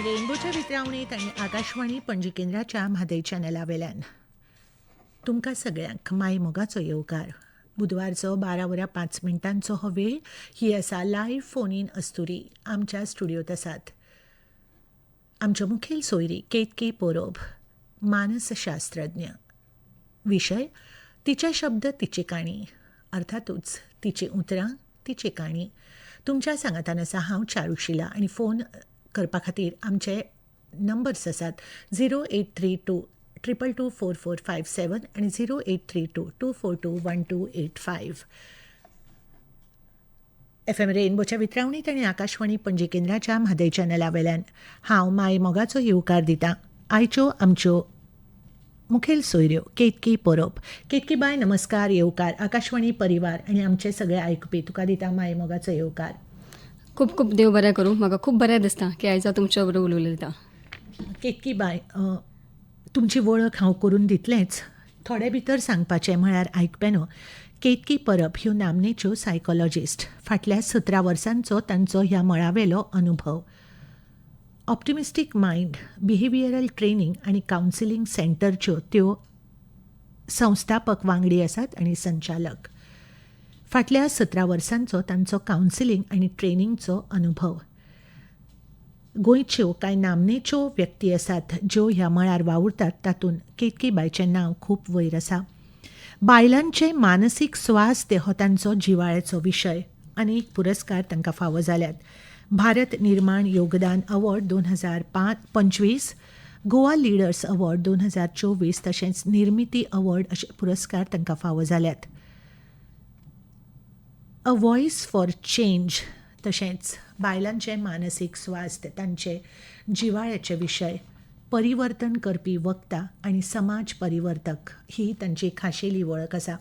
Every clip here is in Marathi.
रेनबोच्या वितरावणीत आणि आकाशवाणी पणजी केंद्राच्या म्हादय चॅनला वेल्यान तुमकां सगळ्यांक माय मोगाचो येवकार. बुधवारचो 12:05 हो वेळ. ही आसा लायव्ह फोन इन अस्तुरी. आमच्या स्टुडियोत आसात आमच्यो मुखेल सोयरी केतकी पोरोब, मानसशास्त्रज्ञ. विशय तिचे शब्द तिची काणी, अर्थातूच तिची उतरां तिची काणी. तुमच्या सांगातान आसा हांव चारुशिला आणि फोन करपा खातीर आमचे नंबर्स आसात 0832224457 आणि 0832242125. FM रेनबोच्या वितरावणीत आणि आकाशवाणी पणजी केंद्राच्या म्हादय चॅनला वेल्यान हांव माय मोगाचो येवकार दितां. आयच्यो आमच्यो मुखेल सोयऱ्यो केतकी पोरोब. केतकी बाय नमस्कार, येवकार. आकाशवाणी परिवार आणि आमचे सगळे आयकपी तुका दिता माय मोगाचो येवकार. खूप खूप देव बरें करूं. म्हाका खूब बरें दिसता की आयज हांव तुमच्या बरोबर उलयता. केतकी बाय, तुमची वळख हांव करून दितलेंच. थोडे भितर सांगपाचें म्हळ्यार आयकप्यानो केतकी परब ह्यो नामनेच्यो सायकॉलॉजिस्ट. फाटल्या 17 वर्सांचो तांचो ह्या मळावेलो अनुभव. ऑप्टिमिस्टीक मायंड बिहेवियरल ट्रेनिंग आनी कावन्सिलींग सेंटरच्यो त्यो संस्थापक वांगडी आसात आनी संचालक. फाटल्या 17 वर्सांचो तांचो कावन्सिलींग आनी ट्रेनिंगचो अनुभव. गोंयच्यो कांय नामनेच्यो व्यक्ती आसात ज्यो ह्या मळार वावुरतात, तातूंत केतकी बायचें नांव खूब वयर आसा. बायलांचे मानसीक स्वास्थ्य हो तांचो जिवाळ्याचो विशय. अनेक पुरस्कार तांकां फावो जाल्यात. भारत निर्माण योगदान अवॉर्ड 2025, गोवा लिडर्स अवॉर्ड 2024 तशेंच निर्मिती अवॉर्ड अशे पुरस्कार तांकां फावो जाल्यात. अ वॉयस फॉर चेंज तशेंच बायलांचे मानसीक स्वास्थ्य, तांचे जिवाळ्याचे विशय, परिवर्तन करपी वक्ता आनी समाज परिवर्तक ही तांची खाशेली वळख आसा.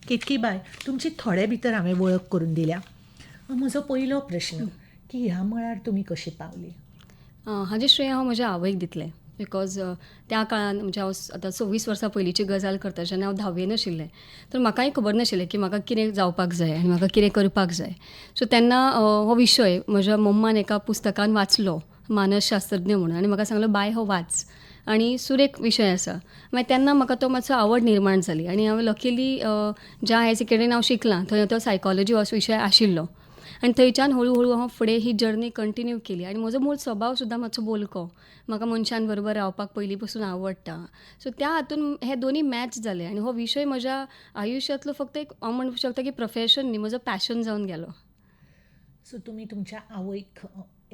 केतकी बाय, तुमची थोडे भितर हांवें वळख करून दिल्या. म्हजो पयलो प्रश्न की ह्या मळार तुमी कशी पावली? हाजें श्रेय हांव म्हज्या आवयक दितलें. बिकॉज त्या काळान म्हणजे हांव आतां 26 वर्सां पयलींची गजाल करता, जेन्ना हांव 10वेन आशिल्लें, तर म्हाकाय खबर नाशिल्लें की म्हाका कितें जावपाक जाय आनी म्हाका कितें करपाक जाय. सो तेन्ना हो विशय म्हज्या मम्मान एका पुस्तकान वाचलो, मानसशास्त्रज्ञ म्हणून, आनी म्हाका सांगलो बाय हो वाच आनी सुरेख विशय आसा. मागीर तेन्ना म्हाका तो मातसो आवड निर्माण जाली आनी हांवें लकिली ज्या हायर सेकंडरीन हांव शिकलां थंय तो सायकॉलॉजी हो विशय आशिल्लो आनी थंयच्यान हळू हांव फुडें ही जर्नी कंटिन्यू केली. आनी म्हजो मूळ स्वभाव सुद्दां मातसो बोलको. म्हाका मनशां बरोबर रावपाक पयलीं पासून आवडटा. सो त्या हातून हे दोनी मॅच जाले आनी हो विशय म्हज्या आयुश्यांतलो फक्त एक हांव म्हणूंक शकता की प्रोफेशन न्ही, म्हजो पॅशन जावन गेलो. सो तुमी तुमच्या आवयक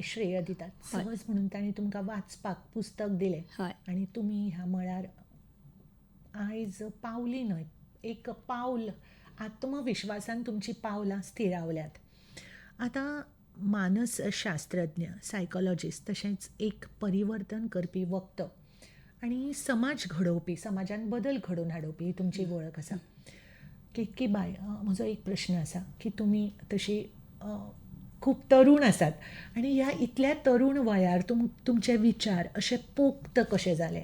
श्रेय दितात. सहज म्हणून ताणें तुमकां वाचपाक पुस्तक दिलें हय. आनी तुमी ह्या मळार आयज पावली न्हय, एक पावल आत्मविश्वासान तुमची पावलां स्थिरावल्यात. आतां मानसशास्त्रज्ञ, सायकॉलॉजिस्ट तशेंच एक परिवर्तन करपी वक्तो आनी समाज घडोवपी, समाजान बदल घडोवन हाडोवपी ही तुमची वळख आसा. केतकी बाय, म्हजो एक प्रश्न आसा की तुमी तशी खूब तरूण आसात आनी ह्या इतल्या तरूण वयार तुमचे विचार अशे पोक्त कशे जाले?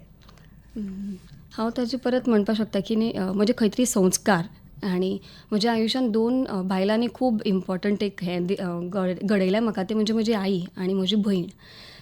हांव ताजे परत म्हणपाक शकता की न्ही, म्हजे खंय तरी संस्कार आनी म्हज्या आयुश्यान 2 बायलांनी खूब इम्पॉर्टंट एक घडयल्या म्हाका. ते म्हणजे म्हजी आई आनी म्हजी भयण.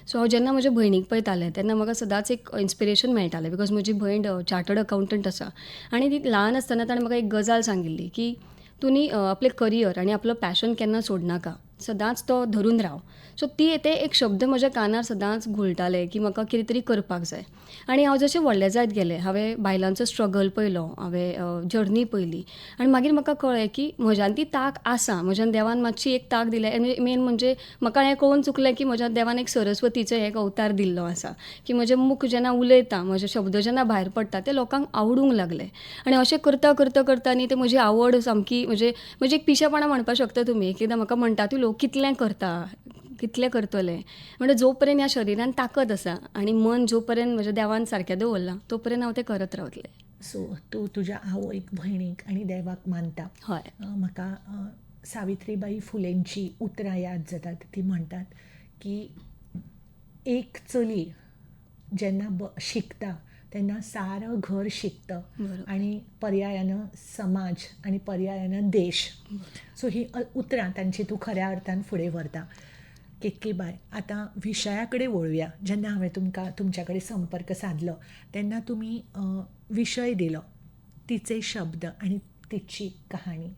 सो हांव जेन्ना म्हज्या भयणीक पळयतालें तेन्ना म्हाका सदांच एक इन्स्पिरेशन मेळटालें. बिकॉज म्हजी भयण चार्टर्ड अकावंटंट आसा आनी ती ल्हान आसतना ताणें म्हाका एक गजाल सांगिल्ली की तूं न्ही आपलें करियर आनी आपलो पॅशन केन्ना सोडनाका, सदांच तो धरून राव. सो ते एक शब्द म्हज्या कानार सदांच घुलताले की म्हाका कितें तरी करपाक जाय. आनी हांव जशें व्हडलें जायत गेलें, हांवें बायलांचो स्ट्रगल पळयलो, हांवें जर्नी पळयली आनी मागीर म्हाका कळ्ळें की म्हज्यान ती तांक आसा. म्हज्यान देवान मातशी एक तांक दिल्या आनी मेन म्हणजे म्हाका हें कळून चुकलें की म्हज्या देवान एक सरस्वतीचो एक अवतार दिल्लो आसा की म्हजें मूख जेन्ना उलयता, म्हजे शब्द जेन्ना भायर पडटा ते लोकांक आवडूंक लागले. आनी अशें करता न्ही ते म्हजी आवड सामकी म्हणजे एक पिशेपणां म्हणपाक शकता तुमी. एकदां म्हाका म्हणटात लोक कितलें करतले म्हणजे जो पर्यंत ह्या शरिरान ताकद आसा आनी मन जो पर्यंत म्हज्या देवान सारकें दवरलां तो पर्यंत हांव तें करत रावतलें. सो तूं तुज्या आवयक, भयणीक आनी देवाक मानता. हय. म्हाका सावित्रीबाई फुलेंची उतरां याद जातात. ती म्हणटात की एक चली जेन्ना शिकता तेन्ना सारं घर शिकतं आनी पर्यायानं समाज आनी पर्यायानं देश. सो ही उतरां तांची तूं खऱ्या अर्थान फुडें व्हरता. केतकी बाय, आतां विशया कडेन वळुया. जेन्ना हांवें तुमच्या कडेन संपर्क सादलो तेन्ना तुमी विशय दिलो, तिचे शब्द आनी तिची कहाणी,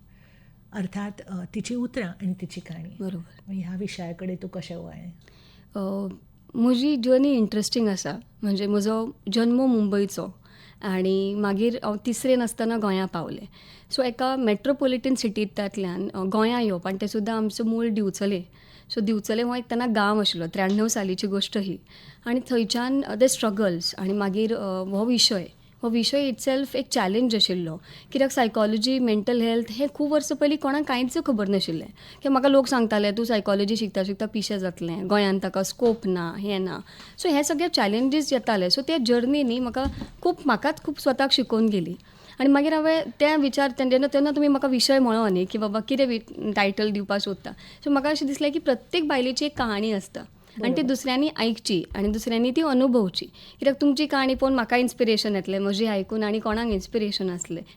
अर्थात तिची उतरां आनी तिची काणी. बरोबर. ह्या विशया कडेन तूं कशें वळ्ळें? म्हजी जर्नी इंट्रस्टींग आसा. म्हणजे म्हजो जल्म मुंबयचो आनी मागीर हांव 3रेन आसतना गोंया पावलें. सो एका मेट्रोपॉलिटन सिटींतल्यान गोंया येवप, आनी तें सुद्दां आमचो मूळ दिवचले. सो दिवचले हो एक तेन्ना गांव आशिल्लो. 93 सालीची गोश्ट ही. आनी थंयच्यान ते स्ट्रगल्स आनी मागीर हो विशय इटसेल्फ एक चॅलेंज आशिल्लो. कित्याक सायकॉलॉजी, मेंटल हेल्थ हें खूब वर्सां पयलीं कोणाक कांयच खबर नाशिल्लें. की म्हाका लोक सांगताले तूं सायकॉलॉजी शिकता शिकता पिशें जातलें, गोंयांत ताका स्कोप ना, हें ना. सो हे सगळे चॅलेंजीस येताले. सो त्या जर्नीनी म्हाकाच खूब स्वताक शिकोवन गेली. आनी मागीर हांवें तें विचार तेन्ना तुमी म्हाका विशय म्हणो न्ही की बाबा कितें टायटल दिवपाक सोदता. सो म्हाका अशें दिसलें की प्रत्येक बायलेची एक कहाणी आसता आनी ती दुसऱ्यांनी आयकची आनी दुसऱ्यांनी ती अनुभवची. कित्याक तुमची काणी पळोवन म्हाका इन्स्पिरेशन येतलें, म्हजी आयकून आनी कोणाक इन्स्पिरेशन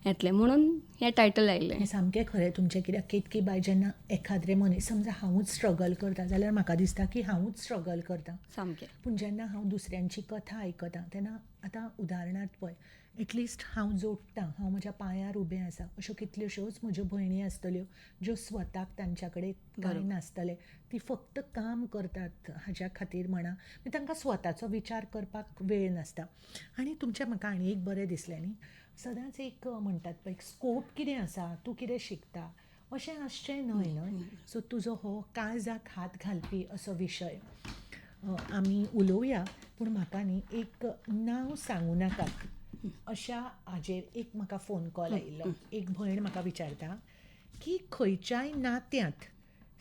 येतलें म्हणून हें टायटल आयिल्लें. हें सामकें खरें तुमचें. कित्याक केतकी बाय, जेन्ना एखाद्रे मनीस समजा हांवूच स्ट्रगल करता जाल्यार म्हाका दिसता की हांवूच स्ट्रगल करता. सामकें. पूण जेन्ना हांव दुसऱ्यांची कथा आयकतां तेन्ना आतां उदाहरणार्थ पळय, एटलिस्ट हांव जोडटां, हांव म्हज्या पांयार उबें आसा. अश्यो कितल्योश्योच म्हज्यो भयणी आसतल्यो ज्यो स्वताक तांच्या कडेन कांय नासतलें, ती फक्त काम करतात हाज्या खातीर म्हणा, तांकां स्वताचो विचार करपाक वेळ नासता. आनी तुमचें म्हाका आनी एक बरें दिसलें न्ही, सदांच एक म्हणटात पळय, स्कोप कितें आसा, तूं कितें शिकता अशें आसचें न्हय. सो तुजो हो काळजाक हात घालपी असो विशय. आमी उलोवया, पूण म्हाका न्ही एक नांव सांगूं नाकात अशा हाजेर एक म्हाका फोन कॉल आयिल्लो. एक भयण म्हाका विचारता की खंयच्याय नात्यांत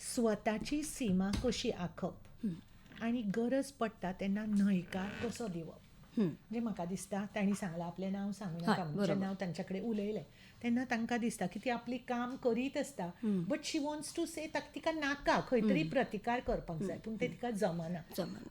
स्वताची सीमा कशी आखप आनी गरज पडटा तेन्ना न्हयकार कसो दिवप. म्हणजे म्हाका दिसता तांणी सांगलां आपलें नांव सांगूं नाका म्हणून. जेन्ना हांव तांच्या कडेन उलयलें तेन्ना तांकां दिसता की ती आपली काम करीत आसता, बट शी वॉन्ट्स टू से तिका नाका, खंय तरी प्रतिकार करपाक जाय, पूण तें तिका जमना.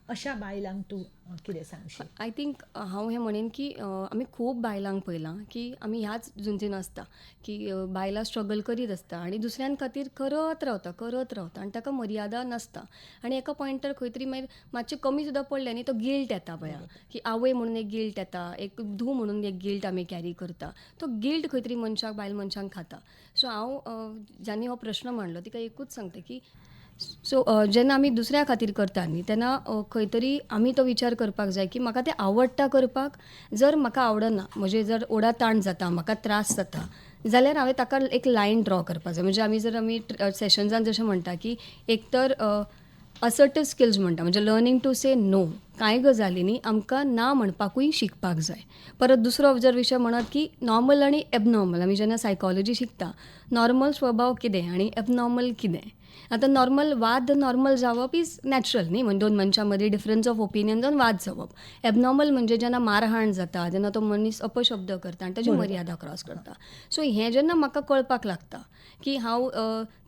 अशा बायलांक तूं कितें सांगशील? आय थिंक हांव हें म्हणेन की आमी खूब बायलांक पळयलां की आमी ह्याच झुंजीन आसता की बायलां स्ट्रगल करीत आसता आनी दुसऱ्यां खातीर करत रावता आनी ताका मर्यादा नासता. आनी एका पॉयंटार खंय तरी मागीर मातशें कमी सुद्दां पडलें न्ही तो गिल्ट येता पळया, की आवय म्हणून एक गिल्ट येता, एक धूव म्हणून एक गिल्ट आमी कॅरी करता. तो गिल्ट खंय तरी बायल मनशांक खाता. सो हांव ज्यांनी हो प्रश्न मांडलो तिका एकूच सांगता की जेन्ना आमी दुसऱ्या खातीर करता न्ही तेन्ना खंय तरी आमी तो विचार करपाक जाय की म्हाका तें आवडटा करपाक. जर म्हाका आवडना, म्हणजे जर ओडा ताण जाता, म्हाका त्रास जाता, जाल्यार हांवें ताका एक लायन ड्रॉ करपाक जाय. म्हणजे आमी सेशन्सान जशें म्हणटा की एक तर असर्टिव्ह स्किल्स म्हणटा, म्हणजे लर्निंग टू से नो. कांय गजालींनी आमकां ना म्हणपाकूय शिकपाक जाय. परत दुसरो जर विशय म्हणत की नॉर्मल आनी एबनॉर्मल. आमी जेन्ना सायकॉलॉजी शिकता, नॉर्मल स्वभाव कितें आनी एबनॉर्मल कितें. आतां वाद नॉर्मल जावप इज नॅचरल न्ही, म्हणजे दोन मनशां मदीं डिफरन्स ऑफ ओपिनियन्सान वाद जावप. एबनॉर्मल म्हणजे जेन्ना मारहाण जाता, जेन्ना तो मनीस अपशब्द करता आनी ताची मर्यादा क्रॉस करता. सो हें जेन्ना म्हाका कळपाक लागता की हांव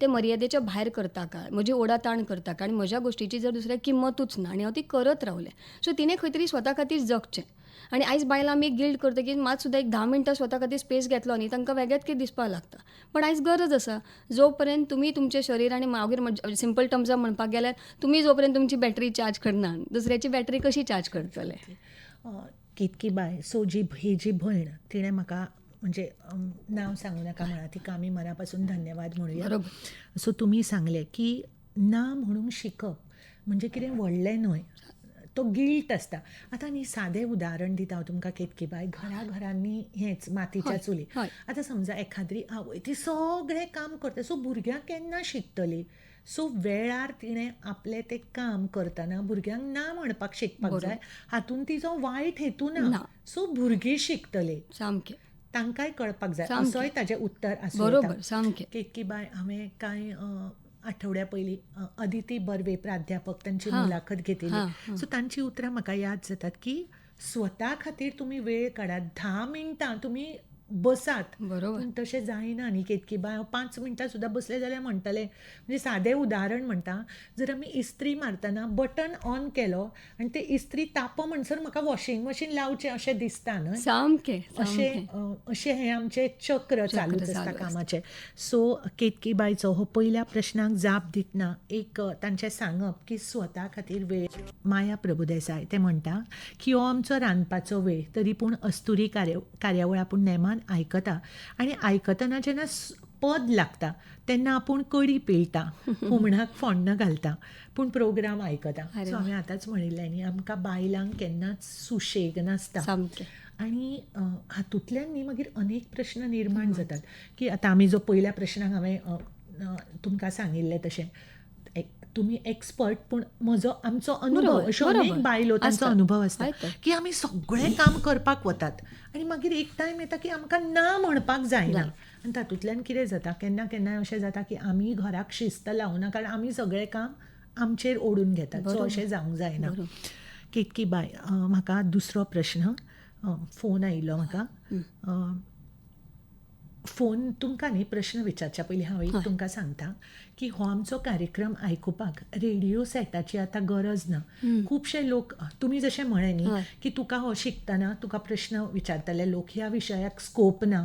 ते मर्यादेच्या भायर करता काय, म्हजी ओडाताण करता काय, आनी म्हज्या गोश्टीची जर दुसऱ्याक किंमतूच ना आनी हांव ती करत रावलें, सो तिणें खंय तरी स्वता खातीर जगचें. आनी आयज बायलां आमी गिल्ट करता की मात सुद्दां एक 10 मिनटां स्वता खातीर स्पेस घेतलो न्ही तांकां वेगळेंच कितें दिसपाक लागता. पण आयज गरज आसा, जो पर्यंत तुमी तुमचें शरीर आनी मागीर सिंपल टर्म्सान म्हणपाक गेल्यार तुमी जो पर्यंत तुमची बॅटरी चार्ज करना, दुसऱ्याची बॅटरी कशी चार्ज करतले. केतकी बाय, सो ही जी भयण तिणें म्हाका म्हणजे नांव सांगूं नाका म्हणा, तिका आमी मना पासून धन्यवाद म्हणुया. सो तुमी सांगलें की ना म्हणून शिकप म्हणजे कितें व्हडलें न्हय, तो गिल्ट आसता. आतां न्ही सादें उदाहरण दिता हांव तुमकां केतकी बाय. घरांनी हेंच मातयेच्या चुली. आतां समजा एखाद्री आवय ती सगळें काम करता, सो भुरग्यां केन्ना शिकतली. सो वेळार तिणें आपलें तें काम करतना भुरग्यांक ना म्हणपाक शिकपाक जाय. हातून तिजो वायट हेतू ना. सो भुरगीं शिकतली, सामकें तांकांय कळपाक जाय. असोय ताजें उतर आसूं बरोबर. सामकें. केतकी बाय, हांवें कांय आठवड्या पयलीं अदिती बर्वे प्राध्यापक तांची मुलाखत घेतिल्ली. सो तांची उतरां म्हाका याद जातात की स्वता खातीर तुमी वेळ काडात. 10 मिनटां तुमी बसात बरोबर. पूण तशें जायना न्ही केतकी बाय 5 मिनटां सुद्दां बसले जाल्यार म्हणटले म्हणजे सादें उदाहरण म्हणटा जर आमी इस्त्री मारतना बटन ऑन केलो आनी ते इस्त्री तापो म्हणसर म्हाका वॉशिंग मशीन लावचें अशें दिसता न्हय सामकें अशें हें आमचें चक्र चालूच आसता चालू कामाचें सो केतकी बायचो हो पयल्या प्रश्नाक जाप दितना एक तांचें सांगप की स्वता खातीर वेळ माया प्रभुदेसाय ते म्हणटा की हो आमचो रांदपाचो वेळ तरी पूण अस्तुरी कार्यावळ आपूण नेमान आयकता आनी आयकतना जेन्ना पद लागता तेन्ना आपूण कडी पिळटा हुमणाक फोण्ण घालता पूण प्रोग्राम आयकता अरे सो हांवें आतांच म्हणिल्लें न्ही आमकां बायलांक केन्नाच सुशेग नासता सामकें आणि हातूंतल्यान न्ही मागीर अनेक प्रश्न निर्माण जातात की आतां आमी जो पयल्या प्रश्नाक हांवें तुमकां सांगिल्लें तशें तुमी एक्सपर्ट पूण आमचो अनुभव बरोबर, अश्यो बरोबर. अनेक बायलो तांचो आसता. अनुभव आसता आयत. की आमी सगळें काम करपाक वतात आनी मागीर एक टायम येता की आमकां ना म्हणपाक जायना आनी तातूंतल्यान कितें जाता केन्ना केन्नाय अशें जाता की आमी घराक शिस्त लावना कारण आमी सगळें काम आमचेर ओडून घेतात सो अशें जावंक जायना केतकी बाय म्हाका दुसरो प्रश्न फोन आयिल्लो म्हाका फोन तुमकां न्ही प्रश्न विचारच्या पयलीं हांव एक तुमकां सांगता की हो आमचो कार्यक्रम आयकुपाक रेडिओ सेटाची आतां गरज ना खुबशे लोक तुमी जशें म्हळें न्ही की तुका हो शिकतना तुका प्रश्न विचारतले लोक ह्या विशयाक स्कोप ना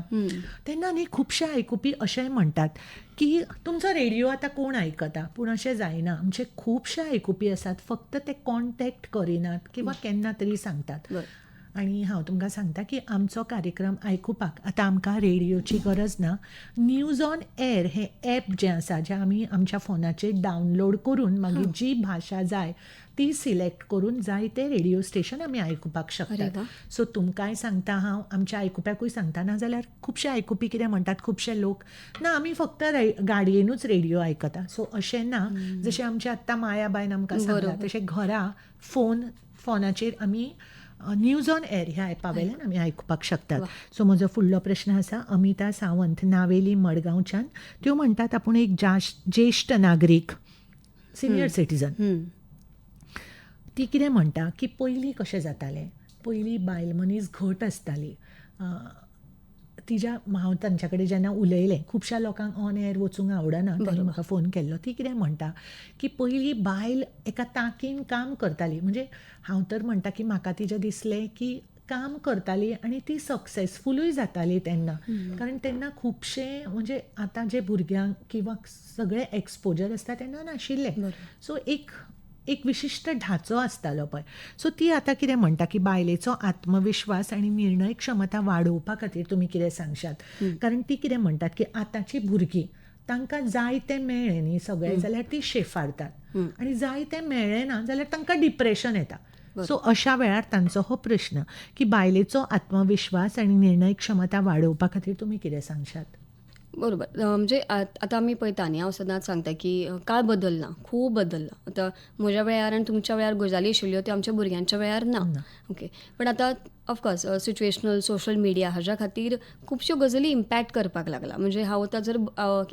तेन्ना न्ही खुबशे आयकुपी अशेंय म्हणटात की तुमचो रेडिओ आतां कोण आयकता पूण अशें जायना आमचे खुबशे आयकुपी आसात फक्त ते कॉन्टॅक्ट करिनात किंवा केन्ना तरी सांगतात आनी हांव तुमकां सांगता की आमचो कार्यक्रम आयकुपाक आतां आमकां रेडिओची गरज ना न्यूज ऑन एअर हें एप जें आसा जें आमी आमच्या फोनाचेर डावनलोड करून मागीर जी भाशा जाय ती सिलेक्ट करून जाय ते रेडिओ स्टेशन आमी आयकुपाक शकतात सो तुमकांय सांगता हांव आमच्या आयकुप्याकूय सांगता ना जाल्यार खुबशे आयकुपी कितें म्हणटात खुबशे लोक ना आमी फक्त गाडयेनूच रेडिओ आयकता सो अशें ना जशें आमचें आत्तां मायाबायन आमकां सांगलां तशें घरा फोनाचेर आमी न्यूज ऑन एअर ह्या एपा वयल्यान आमी आयकुपाक शकतात सो म्हजो फुडलो प्रश्न आसा अमिता सावंत नावेली मडगांवच्यान त्यो म्हणटात आपूण एक ज्येश्ठ नागरीक सिनियर सिटीजन ती कितें म्हणटा की पयलीं कशें जातालें पयलीं बायल मनीस घट आसताली हांव तांच्या कडेन जेन्ना उलयलें खुबश्या लोकांक ऑन एअर वचूंक आवडना तांणी म्हाका फोन केल्लो ती कितें म्हणटा की पयलीं बायल एका तांकीन काम करताली म्हणजे हांव तर म्हणटा की म्हाका तिचें दिसलें की काम करताली आनी ती सक्सेसफुलूय जाताली तेन्ना कारण तेन्ना खुबशे म्हणजे आतां जे भुरग्यांक किंवा सगळे एक्सपोजर आसता तेन्ना नाशिल्लें सो एक विशिश्ट ढाचो आसतालो पळय सो ती आतां कितें म्हणटा की बायलेचो आत्मविश्वास आनी निर्णय क्षमता वाडोवपा खातीर तुमी कितें सांगशात कारण ती कितें म्हणटात की आतांची भुरगीं तांकां जाय तें मेळ्ळें न्ही सगळें जाल्यार ती शेफारतात आनी जाय तें मेळ्ळें ना जाल्यार तांकां डिप्रेशन येता सो अशा वेळार तांचो हो प्रश्न की बायलेचो आत्मविश्वास आनी निर्णय क्षमता वाडोवपा खातीर तुमी कितें सांगशात बरोबर म्हणजे आतां आमी पळयता न्ही हांव सदांच सांगता की काळ बदलला खूब बदलला आतां म्हज्या वेळार आनी तुमच्या वेळार गजाली आशिल्ल्यो त्यो आमच्या भुरग्यांच्या वेळार ना ओके पण आतां ऑफकोर्स सिच्युएशनल सोशल मिडिया हाज्या खातीर खुबश्यो गजाली इम्पॅक्ट करपाक लागला म्हणजे हांव आतां जर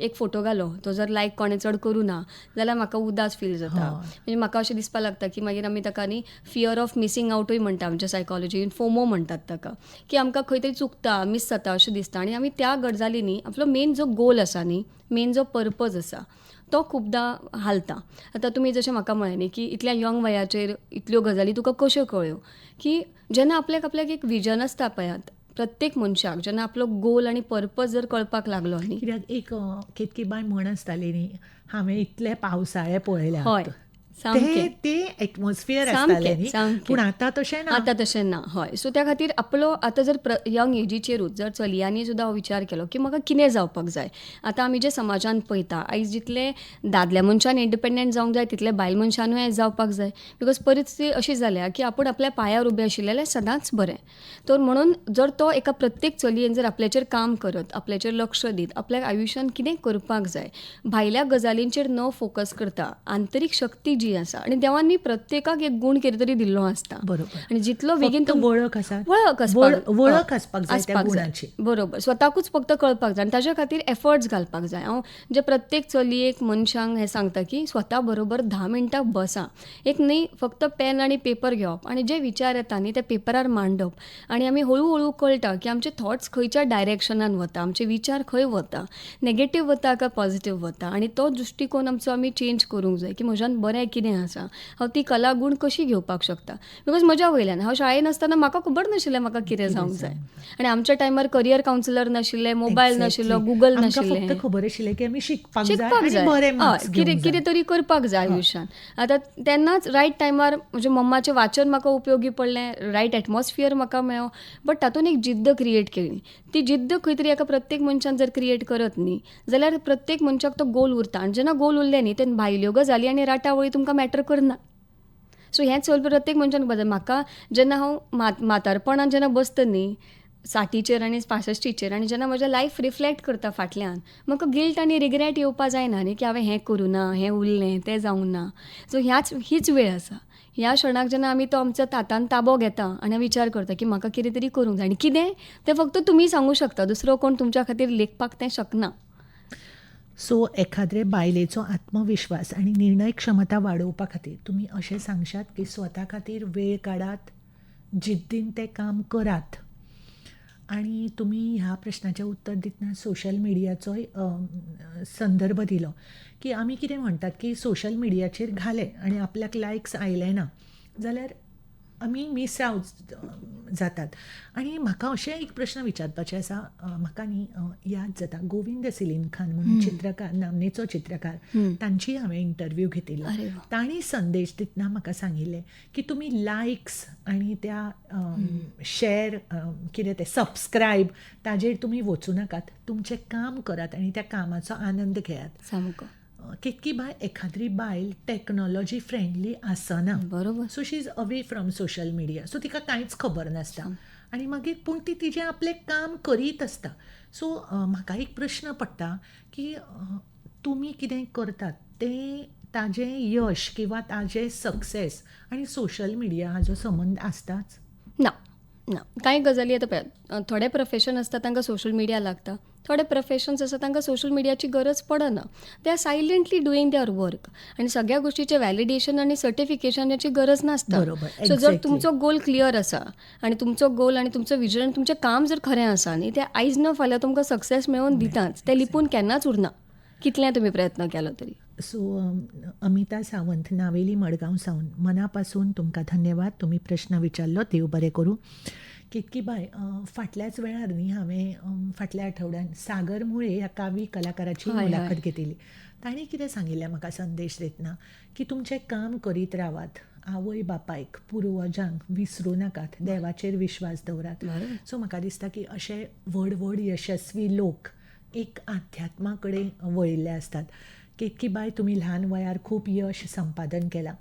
एक फोटो घालो तो जर लायक कोणें चड करूं ना जाल्यार म्हाका उदास फील जाता म्हणजे म्हाका अशें दिसपाक लागता की मागीर आमी ताका न्ही फियर ऑफ मिसींग आवटूय म्हणटा आमच्या सायकॉलॉजीन फोमो म्हणटात ताका की आमकां खंय तरी चुकता मिस जाता अशें दिसता आनी आमी त्या गजालींनी आपलो मेन जो गोल आसा न्ही मेन जो पर्पज आसा तो खुबदां हालता आतां तुमी जशें म्हाका म्हळें न्ही की इतल्या यंग वयाचेर इतल्यो गजाली तुका कश्यो कळ्यो की जेन्ना आपल्याक एक विजन आसता पळयात प्रत्येक मनशाक जेन्ना आपलो गोल आनी पर्पज जर कळपाक लागलो न्ही कित्याक एक केतकी बाय म्हण आसताली न्ही हांवें इतले पावसाळे पळयल्या हय ते एटमॉस्फियर आसतालें न्ही पूण आतां तशें ना हय सो त्या खातीर आपलो आतां जर यंग एजीचेरूच जर चलयांनी सुद्दां हो विचार केलो की म्हाका कितें जावपाक जाय आतां आमी जे समाजान पळयता आयज जितले दादल्या मनशान इंडिपेंडंट जावंक जाय तितले बायल मनशानूय जावपाक जाय बिकॉज परिस्थिती अशी जाल्या की आपूण आपल्या पांयार उबें आशिल्लें सदांच बरें तर म्हणून जर तो एका प्रत्येक चलयेन जर आपल्याचेर काम करत आपल्याचेर लक्ष दीत आपल्या आयुश्यान कितें करपाक जाय भायल्या गजालींचेर न फोकस करता आंतरीक शक्ती जी आसा आनी देवानी प्रत्येकाक एक गूण कितें तरी दिल्लो आसता. बरोबर. आनी जितलो बेगीन फक्त वळख आसा. वळख आसपाक वळख आसपाक जाय त्या आसपाक जाय. गुणाची. बरोबर. स्वताकूच फक्त कळपाक जाय आनी ताच्या खातीर एफर्ट्स घालपाक जाय. हांव जे प्रत्येक चलयेक मनशांक हें सांगता की स्वता बरोबर 10 मिनटां बसा. एक न्ही फक्त पेन आनी पेपर घेवप आनी जे विचार येता न्ही ते पेपरार मांडप आनी आमी हळू हळू कळटा की आमचे थॉट्स खंयच्या डायरेक्शनान वता, आमचे विचार खंय वता, नेगेटीव वता काय पॉझिटीव वता आनी तो दृश्टिकोन आमचो आमी चेंज करूंक जाय की म्हज्यान बरें कितें आसा, हांव ती कला गूण कशी घेवपाक शकता. बिकॉज म्हज्या वयल्यान हांव शाळेन आसतना म्हाका खबर नाशिल्लें म्हाका कितें जावंक जाय आनी आमच्या टायमार करियर कावन्सिलर नाशिल्ले, मोबायल नाशिल्लो, गुगल आमकां नाशिल्लें. फक्त खबर आशिल्लें की आमी शिकपाक जाय शिकपाक आनी जाय. बरे हय, मार्क्स घेवंक कितें जाय. तरी करपाक जाय आयुश्यान. आतां तेन्नाच रायट टायमार म्हणजे मम्माचें वाचन म्हाका उपयोगी पडलें, रायट एटमॉस्फियर म्हाका मेळ्ळो, बट तातूंत एक जिद्द क्रिएट केली. ती जिद्द खंय तरी एका प्रत्येक मनशान जर क्रिएट करत न्ही जाल्यार प्रत्येक मनशाक तो गोल उरता आनी जेन्ना गोल उरले न्ही तेन्ना भायल्यो गजाली आनी राटावळी तुमकां मॅटर करना. सो हेंच प्रत्येक मनशान बदल. म्हाका जेन्ना हांव म्हातारपणान जेन्ना बसता न्ही 60चेर आनी 65चेर आनी जेन्ना म्हजें लायफ रिफ्लेक्ट करता फाटल्यान म्हाका गिल्ट आनी रिग्रेट येवपा जायना न्ही की हांवें हें करूं ना, हें उरलें, तें जावंक ना. सो हीच वेळ आसा. ह्या क्षणाक जेन्ना आमी तो आमच्या हातान ताबो घेता आनी विचार करता की म्हाका कितें तरी करूंक जाय आनी कितें तें फक्त तुमी सांगूं शकता, दुसरो कोण तुमच्या खातीर लेखपाक तें शकना. सो एखाद्रे बायलेचो आत्मविश्वास आणि निर्णय क्षमता वाडोवपा खातीर तुमी अशें सांगशात की स्वता खातीर वेळ काडात, जिद्दीन तें काम करात. आणि तुम्ही ह्या प्रश्नाचें उत्तर दितना सोशल मिडियाचोय संदर्भ दिलो की आमी कितें म्हणटात की सोशल मिडियाचेर घाले आनी आपल्याक लायक्स आयले ना जाल्यार आमी मिस आउट जातात. आनी म्हाका अशें एक प्रश्न विचारपाचें आसा. म्हाका न्ही याद जाता गोविंद सिलीम खान म्हणून चित्रकार, नामनेचो चित्रकार, तांची हांवें इंटरव्यू घेतिल्लो. अरे वा. तांणी संदेश दितना म्हाका सांगिल्लें की तुमी लायक्स आनी त्या शेअर कितें तें सबस्क्रायब ताजेर तुमी वचूं नाकात, तुमचें काम करात आनी त्या कामाचो आनंद घेयात. सामको कितकी एखाद्री बायल टॅक्नॉलॉजी फ्रेंडली आसना, बरोबर. So she is away from social media, so तिका कांयच खबर नासता आनी मागीर पूण ती तिजें आपलें काम करीत आसता. सो म्हाका एक प्रश्न पडटा की तुमी कितें करतात तें ताजें यश किंवा ताजें सक्सेस आनी सोशल मिडिया हाजो संबंद आसताच? ना ना कांय गजाली आतां पळयात, थोडे प्रोफेशन आसता तांकां सोशल मिडिया लागता, थोडे प्रोफेशन्स आसा तांकां सोशल मिडियाची गरज पडना. ते are silently doing their work आनी सगळ्या गोष्टीचें वॅलिडेशन आनी सर्टिफिकेशनाची गरज नासता. बरोबर, सो जर exactly. तुमचो गोल क्लियर आसा आनी तुमचो गोल आनी तुमचो विजन तुमचें काम जर खरें आसा न्ही तें आयज न फाल्यां तुमकां सक्सेस मेळोवन दिताच. तें लिपून केन्नाच उरना कितलें तुमी प्रयत्न केलो तरी. सो अमिता सावंत, नावेली मडगांव सावन, मनापासून तुमकां धन्यवाद. तुम्ही प्रश्न विचारलो, देव बरें करूं. कितकी फाटल्याच वेळार न्ही हांवें फाटल्या आठवड्यान सागर मुळे ह्या कावी कलाकाराची हय, हय. मुलाखत घेतिल्ली. तांणी कितें सांगिल्लें म्हाका संदेश दितना की तुमचें काम करीत रावात, आवय बापायक, पुर्वजांक विसरूं नाकात, देवाचेर विश्वास दवरात. बरोबर. सो म्हाका दिसता की अशे व्हड व्हड यशस्वी लोक एक अध्यात्मा कडेन वळिल्ले आसतात. कितकी तुमी ल्हान वयार खूब यश संपादन केलां.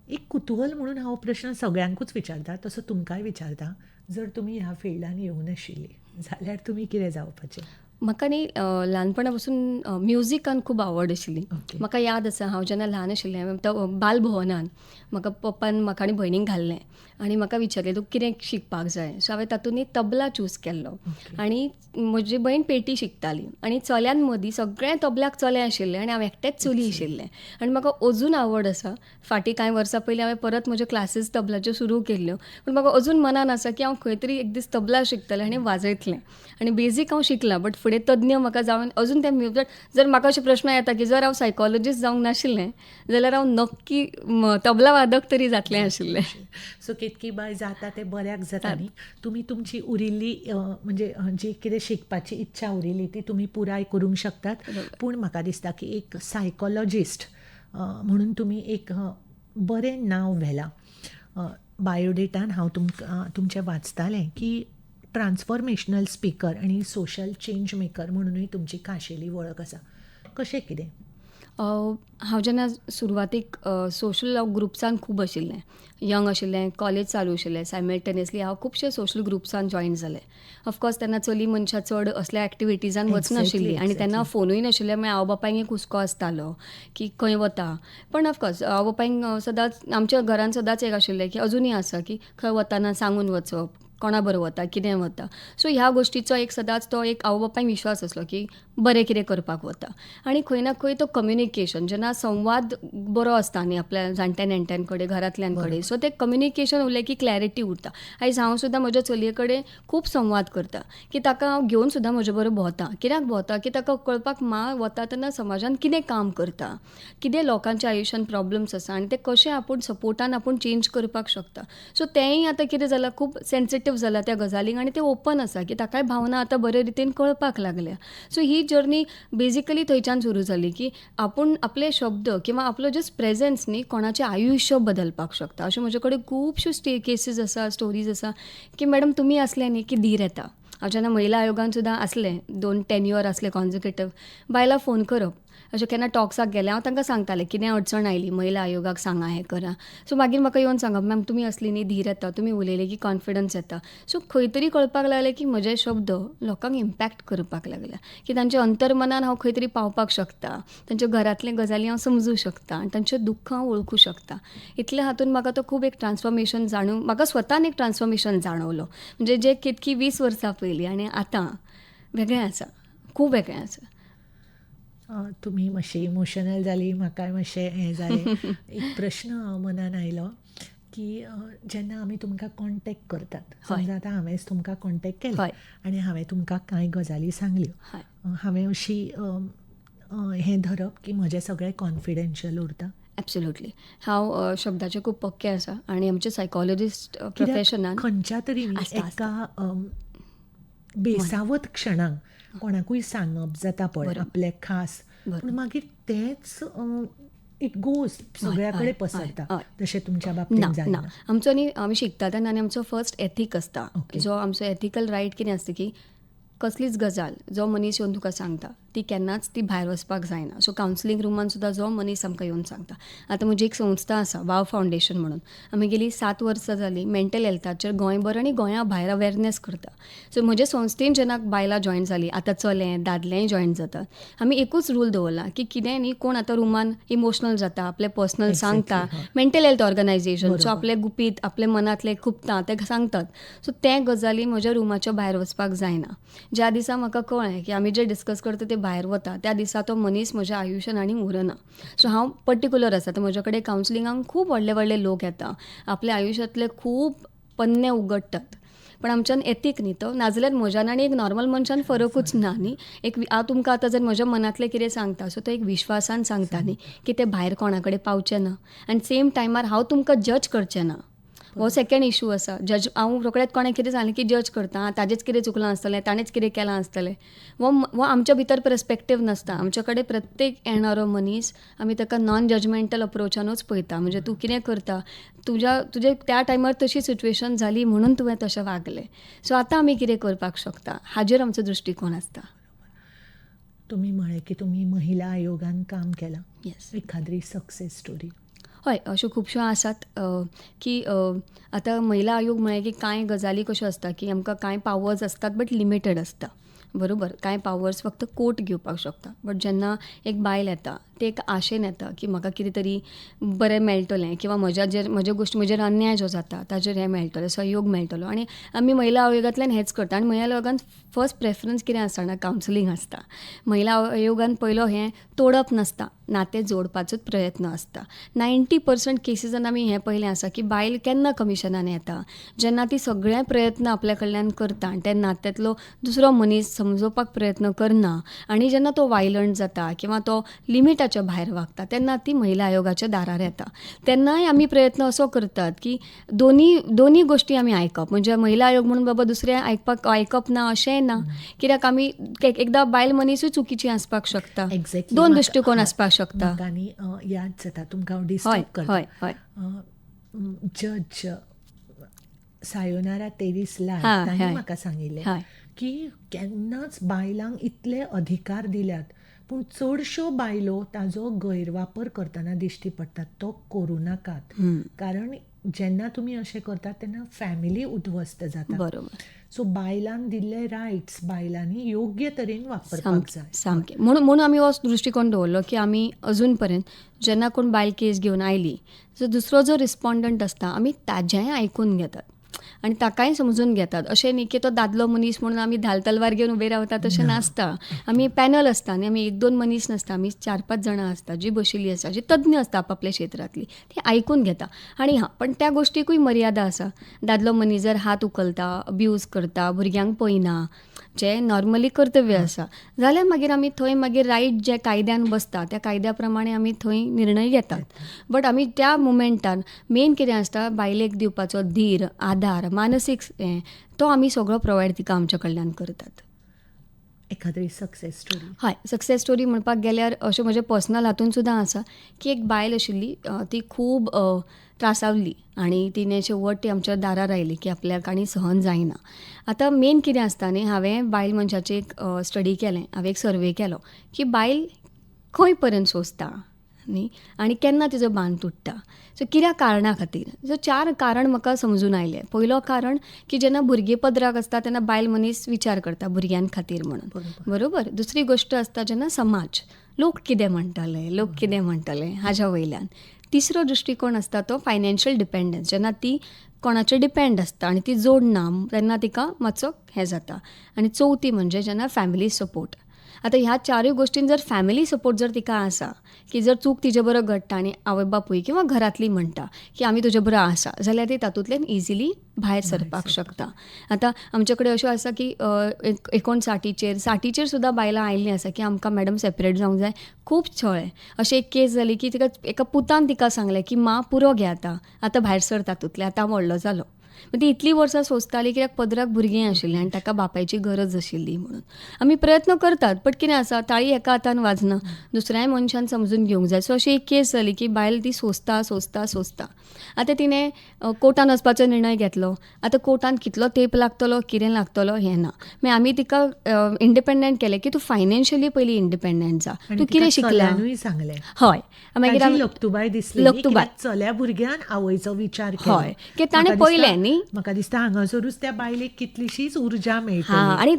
एक कुतूहल म्हणून हांव प्रश्न सगळ्यांकूच विचारता, तसो तुमकांय विचारता, जर तुमी ह्या फिल्डान येवं नाशिल्ली जाल्यार तुमी कितें जावपाचें? म्हाका न्ही ल्हानपणा पासून म्युजिकान खूब आवड आशिल्ली. ओके. म्हाका याद आसा हांव जेन्ना ल्हान आशिल्लें तो बालभवनान म्हाका पप्पान म्हाका आनी भयणीक घाल्लें आनी म्हाका विचारलें तूं कितें शिकपाक जाय. सो हांवें तातूंत तबला चूज केल्लो आनी म्हजी भयण पेटी शिकताली आनी चल्यान मदीं सगळें तबल्याक चले आशिल्ले आनी हांव एकटेंच चली आशिल्लें आनी म्हाका अजून आवड आसा. फाटीं कांय वर्सां पयलीं हांवें परत म्हज्यो क्लासीस तबलाच्यो सुरू केल्ल्यो, पूण म्हाका अजून मनान आसा की हांव खंय तरी एक दीस तबला शिकतलें आनी वाजयतलें. आनी बेजीक हांव शिकलां, बट फुडें तज्ञ म्हाका जावन अजून तें म्युजीक. जर म्हाका अशे प्रश्न येता की जर हांव सायकॉलॉजिस्ट जावंक नाशिल्लें जाल्यार हांव नक्की तबला वादक तरी जातलें आशिल्लें. सो कितकी जाता तें बऱ्याक जाता न्ही. तुमी तुमची उरिल्ली म्हणजे जी कितें शिकपाची इच्छा उरिल्ली ती तुमी पुराय करूंक शकतात. पूण म्हाका दिसता की एक सायकॉलॉजिस्ट म्हणून तुमी एक बरें नांव व्हेलां. बायोडेटान हांव तुमचें वाचतालें की ट्रान्सफॉर्मेशनल स्पीकर आनी सोशल चेंज मेकर म्हणूनय तुमची खाशेली वळख आसा. कशें कितें? हांव जेन्ना सुरवातीक सोशल ग्रुप्सान खूब आशिल्लें, यंग आशिल्लें, कॉलेज चालू आशिल्लें, सायमल्टेनियसली हांव खुबशे सोशल ग्रुप्सान जॉयन जालें. ऑफकोर्स तेन्ना चली मनशां चड असल्या एक्टिविटीजान वचनाशिल्ली आनी तेन्ना फोनूय नाशिल्ले, मागीर आवय बापायंक एक हुस्को आसतालो की खंय वता. पण ऑफकोर्स आवय बापायंक सदांच आमच्या घरान सदांच एक आशिल्लें की अजुनूय आसा की खंय वताना सांगून वचप, कोणा बरोबर वता, कितें वता. सो ह्या गोश्टीचो एक सदांच तो एक आवय बापायंक विश्वास आसलो की बरें कितें करपाक वता. आनी खंय ना खंय तो कम्युनिकेशन जेन्ना संवाद बरो आसता न्ही आपल्या जाणट्या नेणट्यां कडेन, घरांतल्यां कडेन, सो तें कम्युनिकेशन उरलें की क्लॅरिटी उरता. आयज हांव सुद्दां म्हज्या चलये कडेन खूब संवाद करता की ताका हांव घेवन सुद्दां म्हजे बरोबर भोंवता. कित्याक भोंवता की ताका कळपाक माँ वता तेन्ना समाजान कितें काम करता, कितें लोकांच्या आयुश्यान प्रॉब्लम्स आसा आनी ते कशें आपूण सपोर्टान आपूण चेंज करपाक शकता. सो तेंय आतां कितें जालां, खूब सेन्सिटीव जाला त्या गजालींक आनी तें ओपन आसा की ताकाय भावना आतां बरे रितीन कळपाक लागल्या. सो ही जर्नी बेजिकली थंयच्यान सुरू जाली की आपूण आपले शब्द किंवा आपलो जस्ट प्रेझेन्स न्ही कोणाचें आयुश्य बदलपाक शकता. अशें म्हजे कडेन खुबश्यो केसीस आसा, स्टोरीज आसा की मॅडम तुमी आसले न्ही की धीर येता. हांव जेन्ना महिला आयोगान सुद्दां आसलें, 2 टेन्युअर आसले कॉन्जिक्युटीव, बायलां फोन करप. अशें केन्ना टॉक्साक गेलें हांव तांकां सांगतालें कितें अडचण आयली महिला आयोगाक सांगा हें करा. सो मागीर म्हाका येवन सांगप मॅम तुमी असली न्ही धीर येता, तुमी उलयले की कॉन्फिडन्स येता. सो खंय तरी कळपाक लागलें की म्हजे शब्द लोकांक इम्पॅक्ट करपाक लागल्या की तांच्या अंतर्मनान हांव खंय तरी पावपाक शकता, तांच्या घरांतले गजाली हांव समजूं शकता आनी तांचें दुख्ख हांव वळखूं शकता. इतल्या हातून म्हाका तो खूब एक ट्रान्सफॉर्मेशन म्हाका स्वतान एक ट्रान्सफॉर्मेशन जाणवलो. म्हणजे जे कितकी 20 वर्सां पयलीं आनी आतां वेगळें आसा, खूब वेगळें आसा. तुमी मातशी इमोशनल जाली, म्हाकाय मातशें हें जालें. एक प्रश्न मनान आयलो की जेन्ना आमी तुमकां कॉन्टेक्ट करतात, समजा आतां हांवेंच तुमकां कॉन्टेक्ट केलें आनी हांवें तुमकां कांय गजाली सांगल्यो, हांवें अशी हें धरप की म्हजें सगळें कॉन्फिडेन्शियल उरता. एब्सोल्युटली. हांव शब्दाचें खूब पक्कें आसा आनी आमचे सायकॉलॉजिस्ट प्रोफेशनान खंयच्या तरी एका बेसावत क्षणाक कोणाकूय सांगप जाता पळय आपले खास, पूण मागीर तेच इट गोज सगळ्या कडेन पसरता, जशें तुमच्या बाबतींत जालें. आमचो न्ही आमी शिकता तेन्ना आनी आमचो फर्स्ट एथीक आसता, जो आमचो एथिकल रायट कितें आसता की कसलीच गजाल जो मनीस येवन तुका सांगता ती केन्नाच ती भायर वचपाक जायना. सो कावन्सिलींग रुमान सुद्दां जो मनीस आमकां येवन सांगता. आतां म्हजी एक संस्था आसा वाव फावंडेशन म्हणून, आमी गेली 7 वर्सां जालीं मेंटल हेल्थाचेर गोंयभर आनी गोंया भायर अवेरनेस करता. सो म्हजे संस्थेन जेन्ना बायलां जॉयन जालीं, आतां चले दादलेय जॉयन जातात, आमी एकूच रूल दवरला की कितेंय न्ही कोण आतां रुमान इमोशनल जाता, आपले पर्सनल सांगता, मेंटल हेल्थ ऑर्गनायझेशन सो आपले गुपीत आपले मनांतले खुपता ते सांगतात. सो ते गजाली म्हज्या रुमाच्या भायर वचपाक जायना. ज्या दिसा म्हाका कळ्ळें की आमी जे डिस्कस करता ते भायर वता त्या दिसा तो मनीस म्हज्या आयुश्यान आनी उरना. सो हांव पर्टिक्युलर आसा, तर म्हजे कडेन कावन्सिलिंगाक खूब व्हडले व्हडले लोक येता, आपल्या आयुश्यांतले खूब पन्ने उगडटात. पण आमच्यान एथीक न्ही तो, नाजाल्यार म्हज्यान आनी एक नॉर्मल मनशान फरकूच ना न्ही. एक हांव तुमकां आतां जर म्हज्या मनांतलें कितें सांगता सो तो एक विश्वासान सांगता न्ही की तें भायर कोणा कडेन पावचें ना आनी सेम टायमार हांव तुमकां जज करचें ना. हो सेकंड इशू आसा. हांव रोखडेंच कोणें कितें सांगलें की जज करता, ताजेंच कितें चुकलां आसतलें, ताणेंच कितें केलां आसतलें. वो आमच्या भितर पर्स्पेक्टीव नासता. आमच्या कडेन प्रत्येक येणारो मनीस आमी ताका नॉन जजमेंटल अप्रोचानूच पळयता. म्हणजे तूं कितें करता, तुजे त्या टायमार तशी सिच्युएशन जाली म्हणून तुवें तशें वागलें, सो आतां आमी कितें करपाक शकता हाजेर आमचो दृश्टिकोन आसता. तुमी म्हळें की तुमी महिला आयोगान काम केलां. येस. एखादी सक्सेस स्टोरी. हय, अश्यो खुबश्यो आसात की आतां महिला आयोग म्हळें की कांय गजाली कश्यो आसता की आमकां कांय पावर्स आसतात बट लिमिटेड आसता. बरोबर, कांय पावर्स फक्त कोर्ट घेवपाक शकता. बट जेन्ना एक बायल येता ते एक आशेन येता की म्हाका कितें तरी बरें मेळटलें किंवा म्हजे गोश्टी म्हजेर अन्याय जो जाता ताजेर हें मेळटलें, सहयोग मेळटलो. आनी आमी महिला आयोगांतल्यान हेंच करता. आनी महिला आयोगान फर्स्ट प्रेफरन्स कितें आसता कावन्सिलींग आसता. महिला आयोगान पयलो हें तोडप नासता, नातें जोडपाचोच प्रयत्न आसता. 90% केसीसान आमी हें पयलें आसा की बायल केन्ना कमिशनान येता, जेन्ना ती सगळे प्रयत्न आपल्या कडल्यान करता आनी त्या नात्यांतलो दुसरो मनीस समजोवपाक प्रयत्न करना आनी जेन्ना तो वायलंट जाता किंवा तो लिमिटाच्या भायर वागता तेन्ना ती महिला आयोगाच्या दारार येता. तेन्नाय आमी प्रयत्न असो करतात की दोनी गोश्टी आमी आयकप. म्हणजे महिला आयोग म्हणून बाबा दुसरें आयकप ना अशेंय ना, कित्याक आमी एकदां बायल मनीसूय चुकीची आसपाक शकता. दोन दृश्टिकोन आसपाक शकता. याद जाता तुमकां डिस्टर्ब करता. जज सायोनारा तेविसला ताणें म्हाका सांगिल्लें की केन्नाच बायलांक इतले अधिकार दिल्यात पूण चडश्यो बायलो ताजो गैरवापर करतना दिश्टी पडटात. तो करूं नाकात. कारण जेन्ना तुमी अशें करतात तेन्ना फॅमिली उध्वस्त जाता. बरोबर. सो बायलांक दिल्ले रायट्स बायलांनी योग्य तरेन वापरपाक जाय. सामकें. म्हणून आमी हो दृश्टिकोन दवरलो की आमी अजून पर्यंत जेन्ना कोण बायल केस घेवन आयली जो दुसरो जो रिस्पॉन्डंट आसता आमी ताजेंय आयकून घेतात आनी ताकाय समजून घेतात. अशें न्ही की तो दादलो मनीस म्हणून आमी धाल तलवार घेवन उबे रावतात तशें नासता. आमी पॅनल आसता आनी आमी 1-2 मनीस नासता. आमी 4-5 जाणां आसता जी बशिल्लीं आसता जी तज्ञ आसता आपल्या क्षेत्रांतली ती आयकून घेता. आनी पण त्या गोश्टीकूय मर्यादा आसा. दादलो मनीस जर हात उखलता अब्यूज करता भुरग्यांक पळयना जें नॉर्मली कर्तव्य आसा जाल्यार मागीर आमी थंय मागीर रायट जे कायद्यान बसता त्या कायद्या प्रमाणे आमी थंय निर्णय घेतात. बट आमी त्या मुमेंटान मेन कितें आसता बायलेक दिवपाचो धीर आदार मानसीक तो आमी सगळो प्रोवायड तिका आमच्या कडल्यान करतात. एखादी सक्सेस स्टोरी. हय सक्सेस स्टोरी म्हणपाक गेल्यार अशें म्हजें पर्सनल हातून सुद्दां आसा की एक बायल आशिल्ली ती खूब त्रासावली आनी तिने शेवट ती आमच्या दारार आयली की आपल्याक आनी सहन जायना. आतां मेन कितें आसता न्ही हांवें बायल मनशाचें एक स्टडी केलें हांवें एक सर्वे केलो की बायल खंय पर्यंत सोंसता न्ही आनी केन्ना तिजो बांद तुटता. सो कित्या कारणां खातीर. सो 4 कारण म्हाका समजून आयले. पयलो कारण की जेन्ना भुरगीं पदराक आसता तेन्ना बायल मनीस विचार करता भुरग्यां खातीर म्हणून बरोबर. दुसरी गोश्ट आसता जेन्ना समाज लोक कितें म्हणटले हाज्या वयल्यान. तिसरो दृश्टिकोन आसता तो फायनान्शियल डिपेंडन्स जेन्ना ती कोणाचेर डिपेंड आसता आनी ती जोडना तेन्ना तिका मातसो हें जाता. आनी चवथी म्हणजे जेन्ना फॅमिली सपोर्ट. आतां ह्या 4 गोश्टीन जर फॅमिली सपोर्ट जर तिका आसा की जर चूक तिचे बरोबर घडटा आनी आवय बापूय किंवा घरांतली म्हणटा की आमी तुजे बरोबर आसा जाल्यार ती तातूंतल्यान इजिली भायर सरपाक शकता. आतां आमचे कडेन अश्यो आसा की 59 सुद्दां बायलां आयिल्लीं आसा की आमकां मॅडम सेपरेट जावंक जाय. खूब छळे अशी एक केस जाली की तिका एका पुतान तिका सांगलें की मा पुरो घे आतां भायर सर तातूंतले आतां व्हडलो जालो. ती इतली वर्सां सोंसताली कित्याक पदराक भुरगीं आशिल्लीं आनी ताका बापायची गरज आशिल्ली म्हणून. आमी प्रयत्न करतात बट कितें आसा ताळी एका हातान वाजना दुसऱ्याय मनशान समजून घेवंक जाय. सो अशी एक केस जाली की बायल ती सोंसता. आतां तिणें कोर्टान वचपाचो निर्णय घेतलो. आतां कोर्टान कितलो तेंप लागतलो कितें लागतलो हें ना. मागीर आमी तिका इंडिपेंडंट केलें की तूं फायनान्शियली पयलीं इंडिपेंडंट जा. तूं कितें शिकला सांगलें. हय मागीर आमी लक्तुबाय दिसली चल्या भुरग्यान आवयचो विचार केलो. हय की ताणें पयलें न्ही. म्हाका दिसता हांगासरूच त्या बायलेक कितलीशीच उर्जा मेळटा. आनी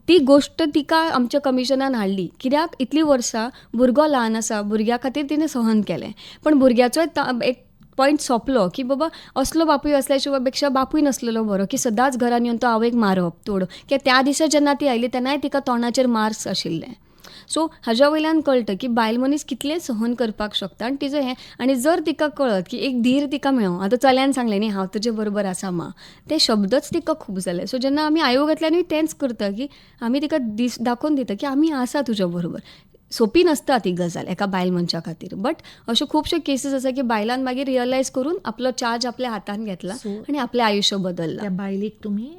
ती गोश्ट तिका आमच्या कमिशनान हाडली कित्याक इतलीं वर्सां भुरगो ल्हान आसा भुरग्या खातीर तिणें सहन केलें. पण भुरग्याचो एक पॉयंट सोंपलो की बाबा असलो बापूय असल्या पेक्षा बापूय नासलेलो बरो की सदांच घरान येवन तो आवयक मारप तोडप कित्याक त्या दिसा जेन्ना ती आयली तेन्नाय तिका तोंडाचेर मार्क्स आशिल्ले. सो हाज्या वयल्यान कळटा की बायल मनीस कितलें सहन करपाक शकता आनी तिजो हें. आनी जर तिका कळत की एक धीर तिका मेळो. आतां चल्यान सांगलें न्ही हांव तुजे बरोबर आसा मा ते शब्दच तिका खूब जाले. सो जेन्ना आमी आयोगांतल्यानूय तेंच करता की आमी तिका दाखोवन दिता की आमी आसा तुज्या बरोबर. सोंपी नसता ती गजाल एका बायल मनशा खातीर बट अश्यो खुबश्यो केसीस आसा की बायलान मागीर रियलायज करून आपलो चार्ज आपल्या हातान घेतला आनी आपलें आयुश्य बदललां. त्या बायलेक तुमी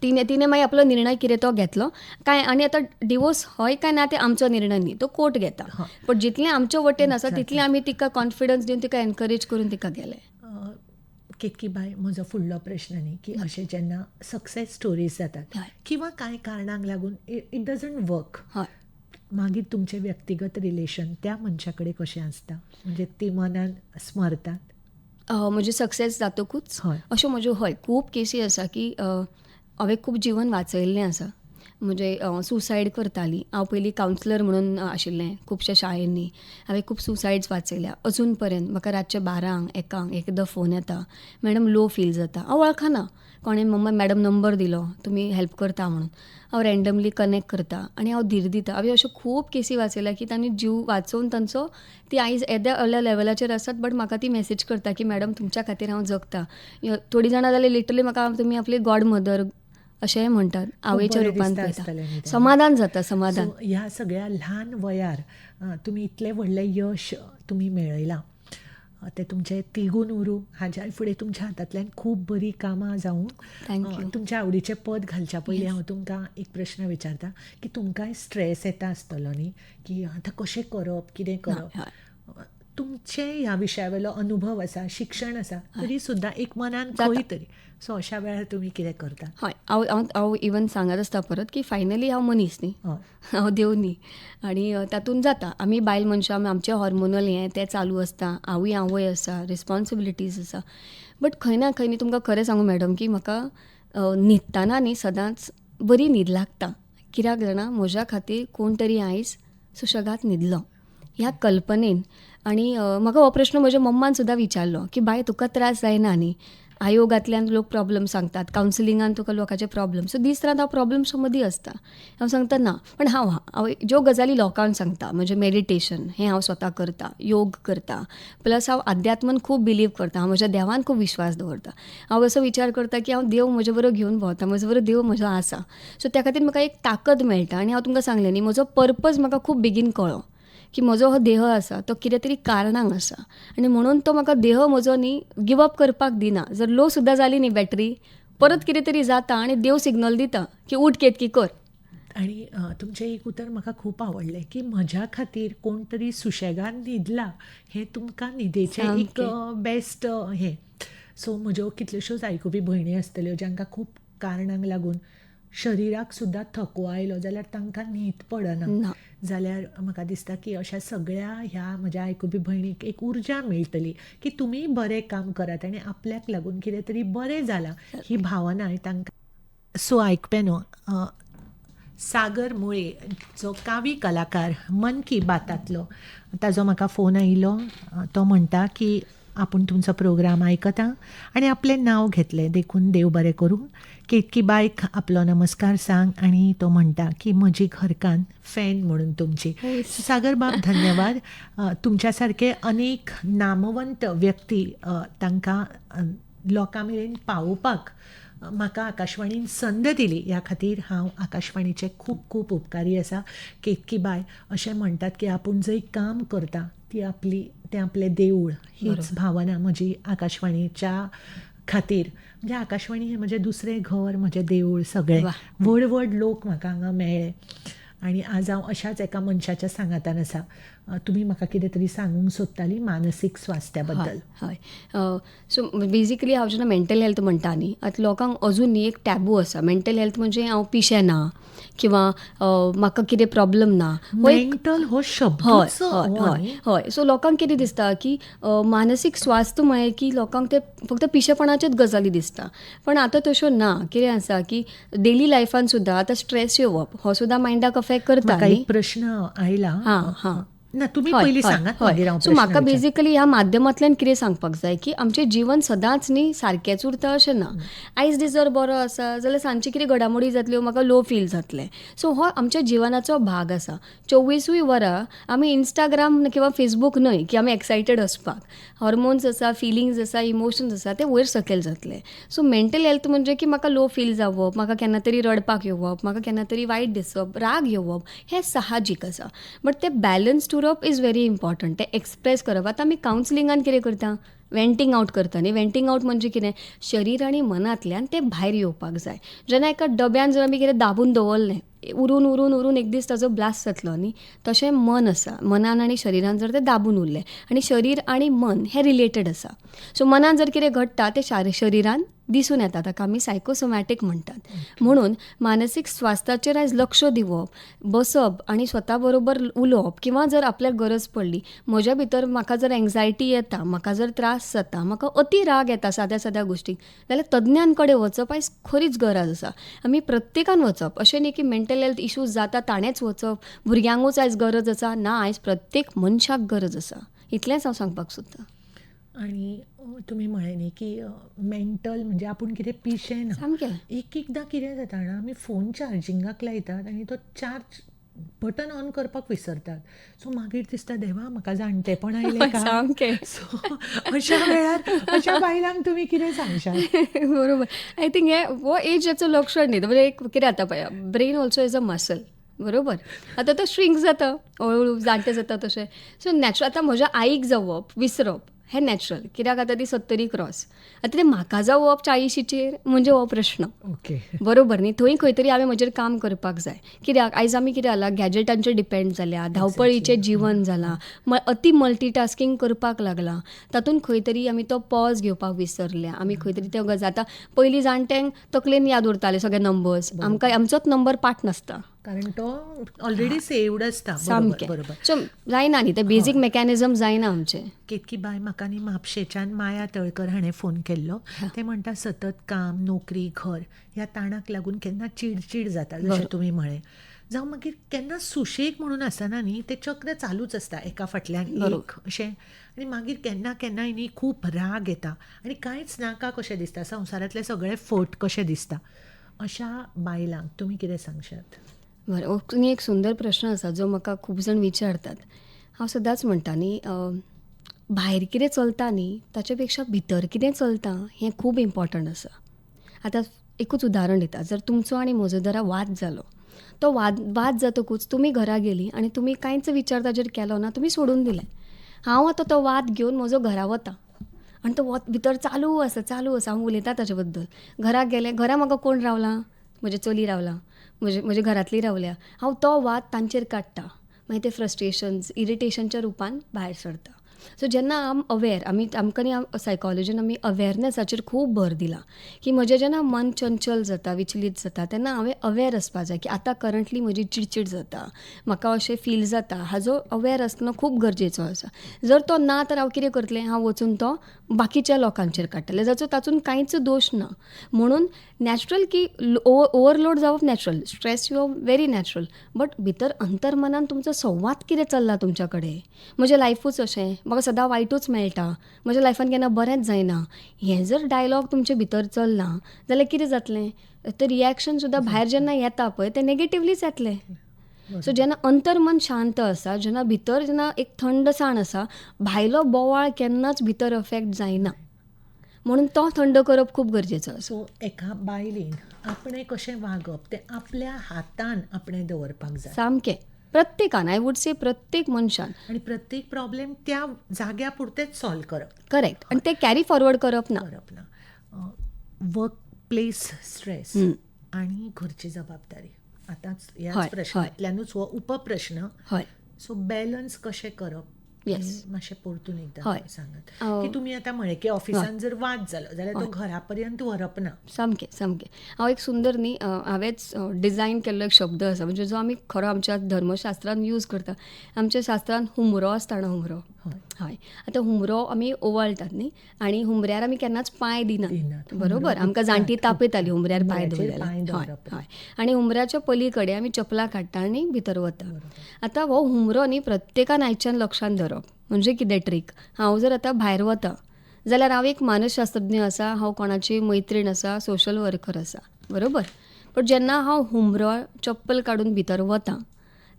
तिने मागीर आपलो निर्णय कितें तो घेतलो काय. आनी आतां डिवोर्स हय काय ना ते आमचो निर्णय न्ही तो कोर्ट घेता. पण जितलें आमच्या वटेन आसा तितलें आमी तिका कॉन्फिडन्स दिवन तिका एनकरेज करून तिका गेलें. केतकी बाय म्हजो फुडलो प्रश्न न्ही की अशें जेन्ना सक्सेस स्टोरीज जातात किंवा कांय कारणांक लागून इट डजंट वर्क मागीर तुमचें व्यक्तिगत रिलेशन त्या मनशा कडेन कशें आसता म्हणजे ती मनान स्मरतात. म्हणजे सक्सेस जातकूच अश्यो म्हज्यो हय खूब केसी आसा की हांवें खूब जिवन वाचयल्लें आसा. म्हणजे सुसायड करताली. हांव पयलीं कावन्सिलर म्हणून आशिल्लें खुबश्या शाळेंनी. हांवें खूब सुसायड्स वाचयल्या. अजून पर्यंत म्हाका रातचे 12 1 एकदां फोन येता मॅडम लो फील जाता. हांव वळखना कोणें मॅडम नंबर दिलो तुमी हेल्प करता म्हणून. हांव रँडमली कनेक्ट करता आनी हांव धीर दिता. हांवें अश्यो खूब केसी वाचयल्या की तांणी जीव वाचोवन तांचो ती आयज येद्या लेवलाचेर आसात बट म्हाका ती मेसेज करता की मॅडम तुमच्या खातीर हांव जगता. थोडीं जाणां जाल्यार लिटरली म्हाका तुमी आपली गॉड मदर अशेंय म्हणटात आवयच्या रुपान पळयता. समाधान जाता समाधान. ह्या सगळ्या ल्हान वयार तुमी इतलें व्हडलें यश तुमी मेळयलां ते तुमचे तिगून उरूं हाज्या फुडें तुमच्या हातांतल्यान खूब बरीं कामां जावं. तुमच्या आवडीचें पद घालच्या पयलीं हांव तुमकां एक प्रश्न विचारता की तुमकांय स्ट्रेस येता आसतलो न्ही की आतां कशें करप कितें करप. तुमचे ह्या विशया वयलो अनुभव आसा, शिक्षण आसा, तरी सुद्दां एक मनान जाता. खंय तरी. सो अशा वेळार तुमी कितें करता? हय हांव इवन सांगत आसता परत की फायनली हांव मनीस न्ही, हय. हांव देव न्ही. आनी तातूंत जाता आमी बायल मनशां आमचें हॉर्मोनल हें तें चालू आसता, हांवूय आसा, रिस्पॉन्सिबिलिटीज आसा. बट खंय ना खंय न्ही तुमकां खरें सांगू मॅडम की म्हाका न्हिदताना न्ही सदांच बरी न्हीद लागता. कित्याक जाणा म्हज्या खातीर कोण तरी आयज सुशेगाद न्हिदलो ह्या कल्पनेन. आनी म्हाका हो प्रश्न म्हज्या मम्मान सुद्दां विचारलो की बाय तुका त्रास जायना न्ही, आयोगांतल्यान लोक प्रॉब्लम सांगतात, कावन्सिलिंगान तुका लोकांचे प्रॉब्लम, सो दीस रात हांव प्रॉब्लम्सा मदीं आसता. हांव सांगता ना, पण हांव ज्यो गजाली लोकांक सांगता म्हणजे मेडिटेशन हें हांव स्वता करता, योग करता, प्लस हांव अध्यात्मान खूब बिलीव करता, हांव म्हज्या देवान खूब विश्वास दवरता. हांव असो विचार करता की हांव देव म्हजे बरोबर घेवन भोंवता, म्हजे बरोबर देव म्हजो आसा. सो त्या खातीर म्हाका एक ताकद मेळटा. आनी हांव तुमकां सांगलें न्ही म्हजो पर्पज म्हाका खूब बेगीन कळ्ळो की म्हजो हो देह आसा तो कितें तरी कारणांक आसा. आनी म्हणून तो म्हाका देह म्हजो न्ही गिव अप करपाक दिना. जर लो सुद्दां जाली न्ही बॅटरी, परत कितें तरी जाता आनी देव सिग्नल दिता की उठ केतकी कर. आणि तुमचें एक उतर म्हाका खूब आवडलें की म्हज्या खातीर कोण तरी सुशेगाद न्हिदला, हें तुमकां न्हिदेचें एक बेस्ट हें. सो म्हज्यो कितल्योश्योच आयकुपी भयणी आसतल्यो जांकां खूब कारणांक लागून शरिराक सुद्दां थकवा आयलो जाल्यार तांकां न्हीद पडना. ना. जाल्यार म्हाका दिसता की अशा सगळ्या ह्या म्हज्या आयकुपी भयणीक एक उर्जा मेळटली की तुमी बरें काम करात आनी आपल्याक लागून कितें तरी बरें जालां ही भावना तांकां. सो आयकप्यानो, सागर मुळे जो कावी कलाकार मन की बातांतलो, ताजो म्हाका फोन आयिल्लो. तो म्हणटा की आपूण तुमचो प्रोग्राम आयकता आनी आपलें नांव घेतलें, देखून देव बरें करूं. केतकी बायक आपलो नमस्कार सांग आनी तो म्हणटा की म्हजी घरकान्न फॅन म्हणून तुमची. सागर बाब धन्यवाद. तुमच्या सारके अनेक नामवंत व्यक्ती तांकां लोकां मेरेन पावोवपाक म्हाका आकाशवाणीन संद दिली, ह्या खातीर हांव आकाशवाणीचे खूब खूब उपकारी आसा. केतकी बाय अशें म्हणटात की आपूण जंय काम करता तें आपलें देवूळ, हीच भावना म्हजी आकाशवाणीच्या खातीर. म्हणजे आकाशवाणी हें म्हजें दुसरें घर, म्हजें देवूळ, सगळें. व्हड व्हड लोक म्हाका हांगा मेळ्ळे आनी आज हांव अशाच एका मनशाच्या सांगातान आसा. तुमी म्हाका कितें तरी सांगूंक सोदताली मानसीक स्वास्थ्या बद्दल. हय. सो बेजिकली हांव जेन्ना मेंटल हेल्थ म्हणटा न्ही, आतां लोकांक अजून न्ही एक टॅबू आसा. मेंटल हेल्थ म्हणजे हांव पिशें ना किंवा म्हाका कितें प्रॉब्लम ना. मेंटल हो शब्दच हय. सो लोकांक कितें दिसता की मानसीक स्वास्थ्य म्हळें की लोकांक ते फक्त पिशेपणाच्योच गजाली दिसता. पण आतां तश्यो ना. कितें आसा की डेली लायफान सुद्दां आतां स्ट्रेस येवप हो सुद्दां मायंडाक अफेक्ट करता. म्हाका एक प्रश्न आयला. हां. ना तुमी पयलीं सांगात, मागीर हांव सो म्हाका बेजिकली ह्या माध्यमांतल्यान कितें सांगपाक जाय की आमचें जीवन सदांच न्ही सारकेंच उरता अशें ना. आयज दीस जर बरो आसा जाल्यार सांजची कितें घडामोडी जातल्यो म्हाका लो फील जातलें. सो हो आमच्या जिवनाचो भाग आसा. 24 वरां आमी इंस्टाग्राम किंवा फेसबूक न्हय की आमी एक्सायटेड आसपाक. हॉर्मोन्स आसा, फिलिंग्स आसा, इमोशन्स आसा, ते वयर सकयल जातले. सो मेंटल हेल्थ म्हणजे की म्हाका लो फील जावप, म्हाका केन्ना तरी रडपाक येवप, म्हाका केन्ना तरी वायट दिसप, राग येवप, हें साहजीक आसा. बट ते बॅलन्स उरप इज व्हेरी इम्पॉर्टंट. ते एक्सप्रेस करप. आतां आमी कावन्सिलिंगान कितें करता, वेंटींग आउट करता न्ही. वेंटींग आउट म्हणजे कितें, शरीर आनी मनांतल्यान ते भायर येवपाक जाय. जेन्ना एका डब्यान जर आमी कितें दाबून दवरलें, उरून एक दीस ताजो ब्लास्ट जातलो न्ही, तशें मन आसा. मनान आनी शरिरान जर तें दाबून उरलें आनी शरीर आनी मन हें रिलेटेड आसा. सो मनान जर कितें घडटा तें शरिरान दिसून येता, ताका आमी सायकोसोमॅटीक म्हणटात. म्हणून मानसीक स्वास्थ्याचेर आयज लक्ष दिवप, बसप आनी स्वता बरोबर उलोवप, किंवा जर आपल्याक गरज पडली, म्हज्या भितर म्हाका जर एन्झायटी येता, म्हाका जर त्रास जाता, म्हाका अति राग येता साद्या गोश्टीक, जाल्यार तज्ञां कडेन वचप आयज खरीच गरज आसा. आमी प्रत्येकान वचप. अशें न्ही की मेंटल हेल्थ इश्यूज जाता ताणेंच वचप, भुरग्यांकूच आयज गरज आसा. ना, आयज प्रत्येक मनशाक गरज आसा. इतलेंच हांव सांगपाक सोदतां. आणि तुमी म्हळें न्ही की मेंटल म्हणजे आपूण कितें पिशें ना. सामकें. एकदां कितें जाता जाणा, आमी फोन चार्जिंगाक लायतात आनी तो चार्ज बटन ऑन करपाक विसरतात. सो मागीर दिसता देवा म्हाका जाणटेपण आयलें का. सामकें. सो अशा वेळार अशा बायलांक तुमी कितें सांगशात? बरोबर. आय थिंक हो एजाचो लक्षण न्ही. म्हणजे एक कितें जाता पळय, brain also is a muscle. बरोबर. आतां तो श्रिंक जाता, हळूहळू जाणटें जाता तशें. So natural. आतां म्हज्या आईक जावप, विसरप, हें नॅचरल. कित्याक आतां ती 70 क्रॉस. आतां तें म्हाका जावप 40शीचेर म्हणजे हो प्रश्न. ओके. बरोबर न्ही. थंय खंय तरी हांवें म्हजेर काम करपाक जाय. कित्याक आयज आमी कितें जालां, गॅजेटांचेर डिपेंड जाल्या, धांवपळीचें जीवन जालां, अती मल्टीटास्कींग करपाक लागलां. तातूंत खंय तरी आमी तो पॉज घेवपाक विसरल्या. आमी खंय तरी त्यो गजाल आतां पयलीं जाणट्यांक तकलेन याद उरताले सगळे नंबर्स. आमकां आमचोच नंबर पाठ नासता. कारण तो ऑलरेडी सेव्ड आसता. सामकें. बरोबर. सो जायना न्ही, ते बेजीक मेकॅनिझम जायना आमचे. केतकी बाय म्हाका न्ही म्हापशेच्यान माया तळकर हाणें फोन केल्लो. ते म्हणटा सतत काम, नोकरी, घर ह्या ताणाक लागून केन्ना चिडचिड जाता जशें तुमी म्हळें. जावं मागीर केन्ना सुशेग म्हणून आसना न्ही, तें चक्र चालूच आसता एका फाटल्यान एक अशें. आनी मागीर केन्ना केन्नाय न्ही खूब राग येता आनी कांयच नाका कशें दिसता, संवसारांतले सगळे फट कशें दिसता. अशा बायलांक तुमी कितें सांगशात? बरें, हो न्ही एक सुंदर प्रश्न आसा जो म्हाका खूब जाण विचारतात. हांव सदांच म्हणटा न्ही, भायर कितें चलता न्ही ताचे पेक्षा भितर कितें चलता हें खूब इम्पॉर्टंट आसा. आतां एकूच उदाहरण दिता. जर तुमचो आनी म्हजो जरा वाद जालो, तो वाद जातकूच तुमी घरा गेली आनी तुमी कांयच विचार ताचेर केलो ना, तुमी सोडून दिलें. हांव आतां तो वाद घेवन म्हजो घरा वता आनी तो भितर चालू आसा. हांव उलयतां ताचे बद्दल. घरा गेलें, घरा म्हाका कोण रावलां? म्हजे चली रावलां, म्हजे घरांतलीं रावल्या. हांव तो वाद तांचेर काडटा. मागीर ते फ्रस्ट्रेशन्स, इरिटेशनच्या रुपान भायर सरता. सो जेन्ना अवेर आमकां न्ही सायकॉलॉजीन आमी अवेरनसाचेर खूब भर दिला की म्हजें जेन्ना मन चंचल जाता, विचलीत जाता, तेन्ना हांवें अवेर आसपा जाय की आतां करंटली म्हजी चिडचिड जाता, म्हाका अशें फील जाता. हाजो अवेर आसणं खूब गरजेचो आसा. जर तो ना तर हांव कितें करतलें? हांव वचून तो बाकीच्या लोकांचेर काडटलें, जाचो तातूंत कांयच दोश ना. म्हणून नॅचरल की ओवरलोड जावप नॅचरल, स्ट्रेस येवप व्हेरी नॅचरल. बट भितर अंतर्मनान तुमचो संवाद कितें चल्ला तुमच्या कडेन? म्हजें लायफूच अशें, म्हाका सदां वायटूच मेळटा, म्हज्या लायफान केन्ना बरेंच जायना, हें जर डायलॉग तुमचे भितर चलना जाल्यार कितें जातलें? तें रिएक्शन सुद्दां भायर जेन्ना येता पळय तें नेगेटिवलीच येतलें. सो जेन्ना अंतर्मन शांत आसा, जेन्ना एक थंडसाण आसा, भायलो बोवाळ केन्नाच भितर अफेक्ट जायना. म्हणून तो थंड करप खूब गरजेचो आसा. सो एका बायलेन आपणें कशें वागप तें आपल्या हातान आपणें दवरपाक जाय. सामकें. प्रत्येकान, आय वूड से प्रत्येक मनशान. आनी प्रत्येक प्रॉब्लेम त्या जाग्या पुरतेच सॉल्व करप. करेक्ट. आनी ते कॅरी फॉरवर्ड करप ना. वर्क प्लेस स्ट्रेस आनी घरची जबाबदारी. आतांच ह्याच प्रश्नांतल्यानूच हो उपप्रश्न. हय. सो बॅलन्स कशें करप येस. मातशें परतून एकदां सांगात की तुमी आतां म्हळें की ऑफिसान जर वाद जालो जाल्यार तो घरा पर्यंत व्हरप ना. सामकें. हांव एक सुंदर न्ही हांवेंच डिजायन केल्लो एक शब्द आसा म्हणजे जो आमी खरो आमच्या धर्मशास्त्रान यूज करता. आमच्या शास्त्रान हुमरो आसता न्हू, हुमरो. हय. आतां हुमरो आमी ओवाळटात न्ही आनी हुमऱ्यार आमी केन्नाच पांय दिनात. बरोबर. आमकां जाणटी तापयतालीं हुमऱ्यार पांय दवरल्यार. हय. आनी हुमऱ्याच्या पलीकडे आमी चपलां काडटा आनी भितर वता. आतां हो हुमरो न्ही प्रत्येकान आयच्यान लक्षांत धरप. म्हणजे कितें ट्रीक? हांव जर आतां भायर वता जाल्यार हांव एक मानसशास्त्रज्ञ आसा, हांव कोणाची मैत्रीण आसा, सोशल वर्कर आसा. बरोबर. बट जेन्ना हांव हुमरो चप्पल काडून भितर वता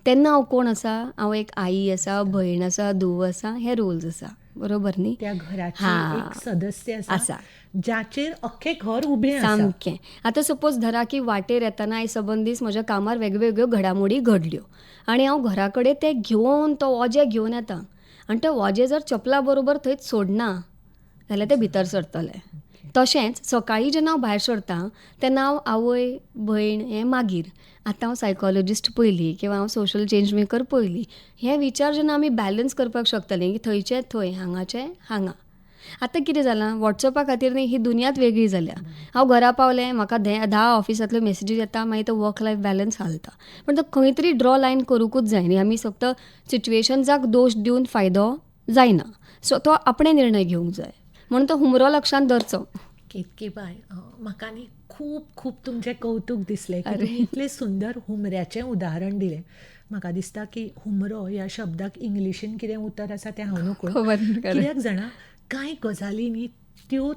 तेन्ना हांव कोण आसा? हांव एक आई आसा, भयण आसा, धूव आसा, हे रोल्स आसा. बरोबर न्ही? त्या घराची एक सदस्य आसा ज्याचेर अख्खें घर उबें आसा. सामकें. आतां सपोज धरा की वाटेर येतना आयज सबंद दीस म्हज्या कामार वेगवेगळ्यो घडामोडी घडल्यो आनी हांव घरा कडेन तें घेवन तो वजें घेवन येता आनी तें वजें जर चपला बरोबर थंयच सोडना जाल्यार तें भितर सरतलें. तशेंच सकाळीं जेन्ना हांव भायर सरतां तेन्ना हांव आवय, भयण हें मागीर. आतां हांव सायकॉलॉजिस्ट पयलीं किंवा हांव सोशल चेंज मेकर पयलीं. हे विचार जेन्ना आमी बॅलन्स करपाक शकतलीं की थंयचें थंय, हांगाचें हांगा. आतां कितें जालां, वॉट्सॅपा खातीर न्ही ही दुनियाच वेगळी जाल्या. हांव घरा पावलें, म्हाका 10 ऑफिसांतल्यो मेसेजीस येता, मागीर तो वर्क लायफ बॅलन्स हालता. पण तो खंय तरी ड्रॉ लायन करूंकूच जाय न्ही. आमी फक्त सिच्युएशन्साक दोश दिवन फायदो जायना. सो तो आपणे निर्णय घेवंक जाय. म्हणून तो हुमरो लक्षांत धरचो. केतकी बाय, म्हाका न्ही खूब तुमचें कौतूक दिसलें की तुमी इतलें सुंदर हुमऱ्याचें उदाहरण दिलें. म्हाका दिसता की हुमरो ह्या शब्दाक इंग्लिशीन कितें उतर आसा तें हांव नकळो. कित्याक जाणा कांय गजाली न्ही त्यो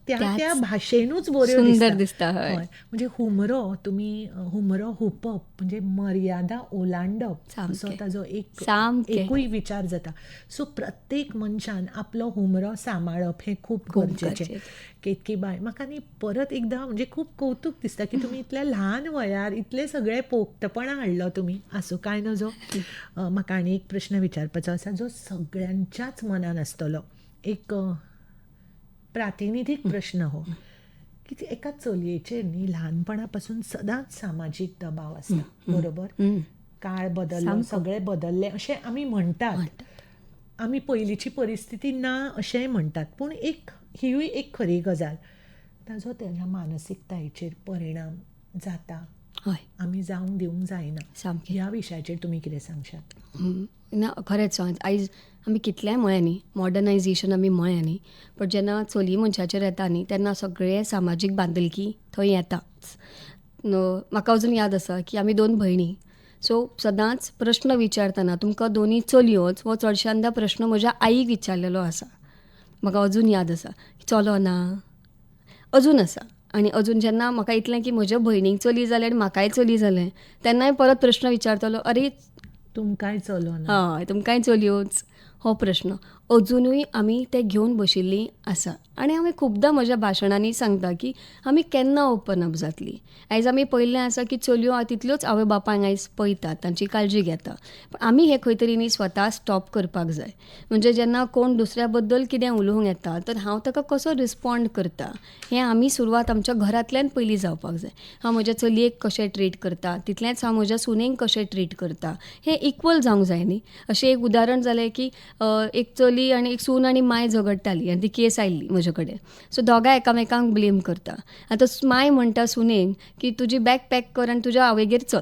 त्या भाशेनूच बऱ्यो सुंदर दिसता. हय. म्हणजे हुमरो हुपप म्हणजे मर्यादा ओलांडप असो ताजो एकूय विचार जाता. सो प्रत्येक मनशान आपलो हुमरो सांबाळप हें खूब गरजेचें. केतकी बाय, म्हाका न्ही परत एकदां म्हणजे खूब कौतूक दिसता की तुमी इतल्या ल्हान वयार इतलें सगळें पोक्तपणां हाडलो तुमी. आसूं कांय नजो. म्हाका आनी एक प्रश्न विचारपाचो आसा जो सगळ्यांच्याच मनान आसतलो. एक प्रातिनिधीक प्रश्न हो की ती एका चलयेचेर न्ही ल्हानपणा सदांच सामाजीक दबाव आसता बरोबर. काळ बदललो, सगळें बदललें अशें आमी म्हणटात. आमी पयलींची परिस्थिती ना अशेंय म्हणटात, पूण हियूय एक खरी गजाल. ताजो तेज्या मानसिकतायेचेर परिणाम जाता, हय आमी जावंक दिवंक जायना. सामकें. ह्या विशयाचेर तुमी कितें सांगशात? ना खरेंच आयज आमी कितल्याय म्हळ्यांनी मॉडर्नायजेशन आमी म्हळ्यांनी, बट जेन्ना चली मनशाचेर येता न्ही तेन्ना सगळे सामाजीक बांदिलकी थंय येताच. म्हाका अजून याद आसा की आमी 2 भयणी, सो सदांच प्रश्न विचारतना तुमकां दोनी चलयोच हो चडशांदा प्रश्न म्हज्या आईक विचारलेलो आसा. म्हाका अजून याद आसा चलो ना, अजून आसा. आनी अजून जेन्ना म्हाका इतलें की म्हज्या भयणीक चली जालें आनी म्हाकाय चली जालें तेन्नाय परत प्रश्न विचारतलो, अरे तुमकांय चलो ना? हय तुमकांय चलयोच, हो प्रश्न अजुनूय आमी ते घेवन बशिल्लीं आसा. आनी हांवें खुबदां म्हज्या भाशणांनी सांगता की आमी केन्ना ओपन अप जातलीं. आयज आमी पळयल्लें आसा की चलयो तितल्योच आवय बापायक आयज पळयतात, तांची काळजी घेता. पण आमी हें खंय तरी न्ही स्वता स्टॉप करपाक जाय. म्हणजे जेन्ना कोण दुसऱ्या बद्दल कितें उलोवंक येता तर हांव ताका कसो रिस्पॉन्ड करता हें आमी सुरवात आमच्या घरांतल्यान पयलीं जावपाक जाय. हांव म्हज्या चलयेक कशें ट्रीट करता तितलेंच हांव म्हज्या सुनेक कशें ट्रीट करता हें इक्वल जावंक जाय न्ही. अशें एक उदाहरण जालें की एक चली आनी एक सून आनी माय झगडटाली आनी ती केस आयिल्ली म्हजे कडेन. सो दोगांय एकामेकांक ब्लेम करता. आतां माय म्हणटा सुनेक की तुजी बॅग पॅक कर आनी तुज्या आवयगेर चल.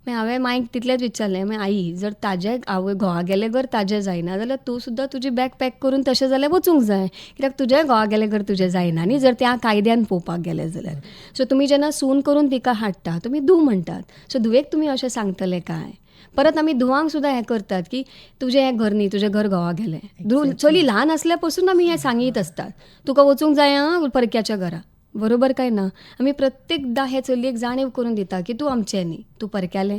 मागीर हांवें मायक तितलेंच विचारलें, मागीर आई जर ताजे आवय घोवा गेले घर ताजें जायना जाल्यार तूं सुद्दां तुजी बॅग पॅक करून तशें जाल्यार वचूंक जाय. कित्याक तुज्याय घोवा गेले घर तुजें जायना न्ही जर त्या कायद्यान पळोवपाक गेले जाल्यार. सो तुमी जेन्ना सून करून तिका हाडटा तुमी धूव म्हणटात. सो धुवेक तुमी अशें सांगतले काय? परत आमी धुवांक सुद्दां हें करतात की तुजें हें घर न्ही तुजें घर घोवा गेलें. धूव चली ल्हान आसल्या पासून आमी हें सांगीत आसतात, तुका वचूंक जाय आं परक्याच्या घरा. बरोबर काय ना? आमी प्रत्येकदां हे चलयेक जाणीव करून दिता की तूं आमचें न्ही, तूं परक्यालें.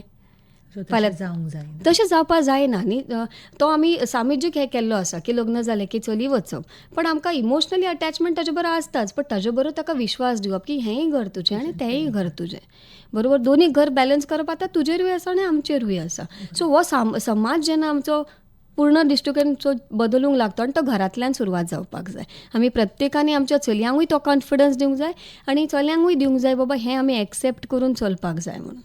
फाल्यां जावंक जायना. तशें जावपा जायना न्ही. तो आमी सामाजीक हें केल्लो आसा की लग्न जालें की चली वचप, पण आमकां इमोशनली अटॅचमेंट ताजे बरोबर आसताच, पण ताजे बरोबर ताका विश्वास दिवप की हेंय घर तुजें आनी तेंय घर तुजें. बरोबर दोनी घर बॅलन्स करप आतां तुजेरूय आसा आनी आमचेरूय आसा. सो हो समाज जेन्ना आमचो पूर्ण दृश्टिकोन बदलूंक लागतो आनी तो घरांतल्यान सुरवात जावपाक जाय. आमी प्रत्येकानी आमच्या चलयांकूय तो कॉन्फिडन्स दिवंक जाय आनी चल्यांकूय दिवंक जाय बाबा हें आमी एक्सेप्ट करून चलपाक जाय म्हणून.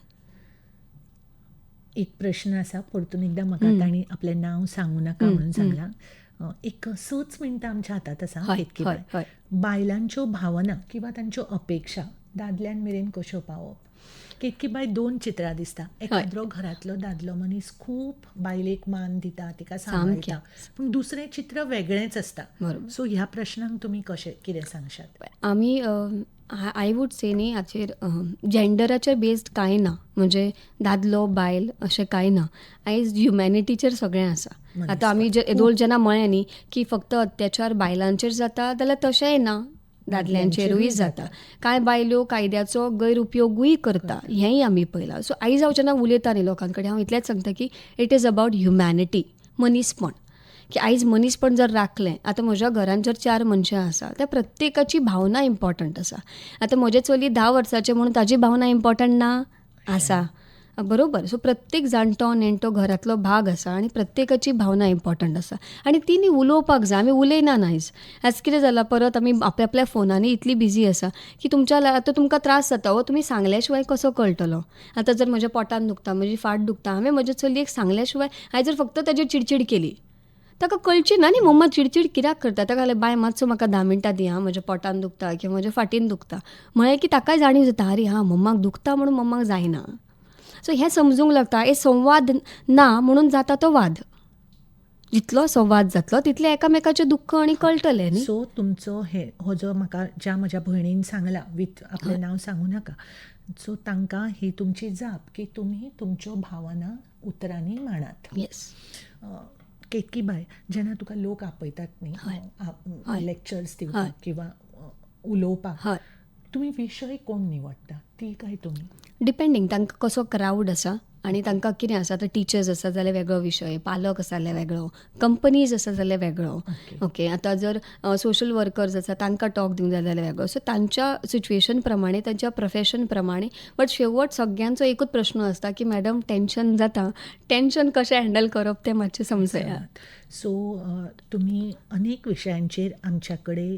एक प्रश्न आसा, परतून एकदां म्हाका तांणी आपलें नांव सांगूं नाका म्हणून सांगलां. एक 6 मिनटां आमच्या हातांत आसा. केतकी बाय, बायलांच्यो भावना किंवा तांच्यो अपेक्षा दादल्यां मेरेन कश्यो पावप? केतकी बाय 2 चित्रां दिसता. एखाद्रो घरांतलो दादलो मनीस खूब बायलेक मान दिता, तिका सांबाळटा, पूण दुसरें चित्र वेगळेंच आसता. सो ह्या प्रश्नांक तुमी कितें सांगशात? आमी आय वूड से न्ही हाचेर जेंडराचेर बेस्ड कांय ना. म्हणजे दादलो बायल अशें कांय ना. आयज ह्युमॅनिटीचेर सगळें आसा. आतां आमी जेन्ना म्हळें न्ही की फक्त अत्याचार बायलांचेर जाता जाल्यार तशेंय ना, दादल्यांचेरूय जाता. कांय बायल्यो कायद्याचो गैरउपयोगूय करता, हेंय आमी पळयलां. सो आयज हांव जेन्ना उलयता न्ही लोकां कडेन हांव इतलेंच सांगता की इट इज अबावट ह्युमॅनिटी, मनीसपण. की आयज मनीसपण जर राखलें, आतां म्हज्या घरान जर 4 मनशां आसा त्या प्रत्येकाची भावना इम्पॉर्टंट आसा. आतां म्हजे चली 10 वर्साचें म्हणून ताजी भावना इम्पॉर्टंट ना आसा. बरोबर. सो प्रत्येक जाणटो नेणटो घरांतलो भाग आसा आनी प्रत्येकाची भावना इम्पॉर्टंट आसा आनी ती न्ही उलोवपाक जाय. आमी उलयना आयज. आयज कितें जालां, परत आमी आपल्या आपल्या फोनांनी इतली बिजी आसा की आतां तुमकां त्रास जाता हो तुमी सांगल्या शिवाय कसो कळटलो. आतां जर म्हज्या पोटान दुखता, म्हजी फाट दुखता, हांवें म्हज्या चलयेक सांगल्या शिवाय हांवें जर फक्त ताजेर चिडचिड केली ताका कळची ना न्ही मम्मा चिडचिड कित्याक करता. ताका जाल्यार बाय मातसो म्हाका 10 मिनटां दी, म्हज्या पोटान दुखता किंवा म्हज्या फाटीन दुखता म्हळें की ताकाय जाणीव जाता, अरे मम्माक दुखता म्हणून मम्माक जायना. सो हें समजूंक लागता. हे संवाद ना म्हणून जाता तो वाद. जितलो संवाद जातलो तितलें एकामेकाचें दुख्ख आनी कळटलें न्ही. सो तुमचो हो जो म्हाका म्हज्या भयणीन सांगला, विथ आपलें नांव सांगूं नाका, सो तांकां ही तुमची जाप की तुमी तुमच्यो भावना उतरांनी मांडात. येस. केतकी बाय, जेन्ना तुका लोक आपयतात न्ही लेक्चर्स दिवपाक किंवा उलोवपाक, तुमी विशय कोण निवडटा, ती काय तुमी? डिपेंडींग तांकां कसो क्रावड आसा आनी तांकां कितें आसा आतां टिचर्स आसा जाल्यार वेगळो विशय, पालक आसा जाल्यार वेगळो, कंपनीज आसा जाल्यार वेगळो. ओके, आतां जर सोशल वर्कर्स आसा तांकां टॉक दिवंक जाय जाल्यार वेगळो. सो तांच्या सिच्युएशन प्रमाणे, तांच्या प्रोफेशन प्रमाणे. बट शेवट सगळ्यांचो एकूच प्रश्न आसता की मॅडम टेन्शन जाता, टेन्शन कशें हँडल करप तें मातशें समजयात. सो तुम्ही अनेक विशयांचेर आमच्याकडे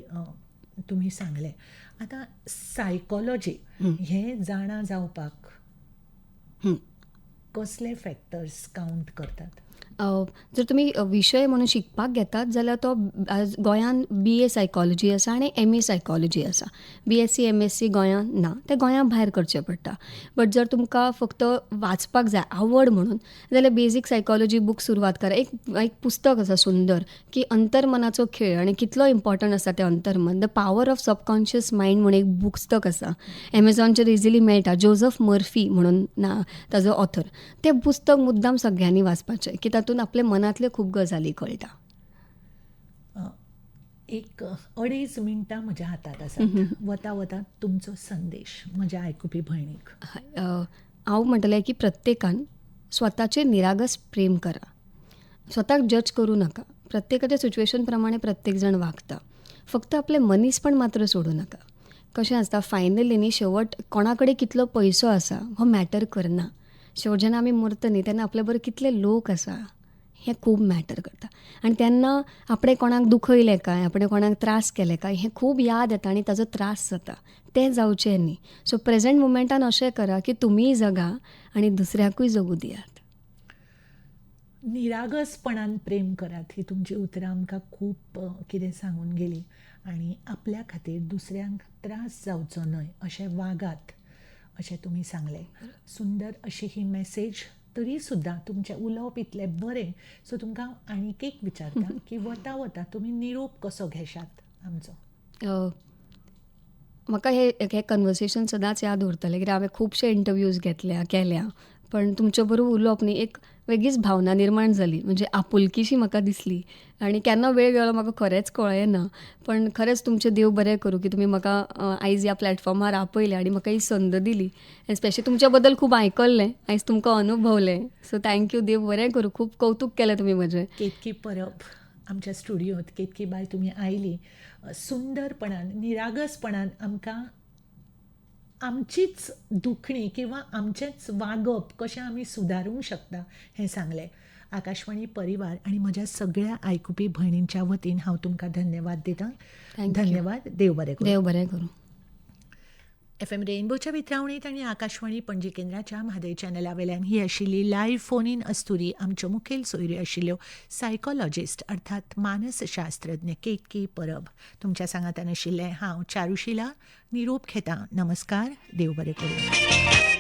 तुम्ही सांगले. आता सायकोलॉजी हे जाणा जावपाक कसले फॅक्टर्स काउंट करतात? जर तुमी विशय म्हणून शिकपाक घेतात जाल्यार तो गोंयान BA सायकॉलॉजी आसा आनी MA सायकॉलॉजी आसा. BSc MSc गोंयान ना, ते गोंया भायर करचें पडटा. बट जर तुमकां फक्त वाचपाक जाय आवड म्हणून जाल्यार बेजीक सायकॉलॉजी बूक सुरवात करा. एक पुस्तक आसा सुंदर की अंतर्मनाचो खेळ आनी कितलो इम्पॉर्टंट आसा तें अंतर्मन. The power of subconscious mind म्हणून एक पुस्तक आसा, एमेझॉनचेर इजिली मेळटा. जोझफ मर्फी म्हणून ना ताजो ऑथर. तें पुस्तक मुद्दाम सगळ्यांनी वाचपाचें की तातूंत आपल्या मनांतल्यो खूब गजाली कळटा. एक 2.5 मिनटां म्हज्या हातांत आसात. वता वता तुमचो संदेश म्हज्या आयकुपी भयणीक. हांव म्हणटलें की प्रत्येकान स्वताचेर निरागस प्रेम करा. स्वताक जज करूं नाका. प्रत्येकाच्या सिच्युएशन प्रमाणे प्रत्येक जण वागता. फक्त आपलें मनीसपण मात्र सोडूं नाका. कशें आसता फायनली न्ही शेवट कोणा कडेन कितलो पयसो आसा हो मॅटर करना. शेवट जेन्ना आमी मरता न्ही तेन्ना आपल्या बरोबर कितले लोक आसा हें खूब मॅटर करता. आनी तेन्ना आपणें कोणाक दुखयलें काय, आपणें कोणाक त्रास केले काय हें खूब याद येता आनी ताजो त्रास जाता. तें जावचें न्ही. सो प्रेझेंट मुमेंटान अशें करा की तुमीय जगा आनी दुसऱ्याकूय जगूं दियात. निरागसपणान प्रेम करात ही तुमची उतरां आमकां खूब कितें सांगून गेली. आनी आपल्या खातीर दुसऱ्यांक त्रास जावचो न्हय अशें वागात अशें तुमी सांगलें. सुंदर अशी ही मॅसेज. तरी सुद्दां तुमचें उलोवप इतलें बरें. सो तुमकां आनीक एक विचारता की वता वता तुमी निरोप कसो घेशात आमचो? म्हाका हे कन्वर्सेशन सदांच याद उरतलें कित्याक हांवें खुबशे इंटरव्यूज केल्या. पण तुमचे बरोबर उलोवप न्ही एक वेगळीच भावना निर्माण जाली. म्हणजे आपुलकीशी म्हाका दिसली. आनी केन्ना वेळ गेलो म्हाका खरेंच कळ्ळें ना. पण खरेंच तुमचें देव बरें करूं की तुमी म्हाका आयज ह्या प्लॅटफॉर्मार आपयलें आनी म्हाका ही संद दिली. स्पेशली तुमच्या बद्दल खूब आयकल्लें, आयज तुमकां अनुभवलें. So thank you. देव बरें करूं. खूब कौतूक केलें तुमी म्हजें. केतकी परब आमच्या स्टुडियोंत केतकी बाय तुमी आयली. सुंदरपणान निरागसपणान आमकां आमचीच दुखणी किंवा आमचेंच वागप कशें आमी सुदारूंक शकता हें सांगलें. आकाशवाणी परिवार आनी म्हज्या सगळ्या आयकुपी भयणींच्या वतीन हांव तुमकां धन्यवाद दितां. धन्यवाद. देव बरें करूं. देव बरें करूं. FM रेनबोच्या वितरावणीत आनी आकाशवाणी पणजी केंद्राच्या म्हादय चॅनला वयल्यान ही आशिल्ली लायव्ह फोन इन अस्तुरी. आमच्यो मुखेल सोयऱ्यो आशिल्ल्यो सायकॉलॉजिस्ट अर्थात मानसशास्त्रज्ञ केतकी परब. तुमच्या सांगातान आशिल्लें हांव चारुशिला. निरोप घेतां. नमस्कार. देव बरें करूं.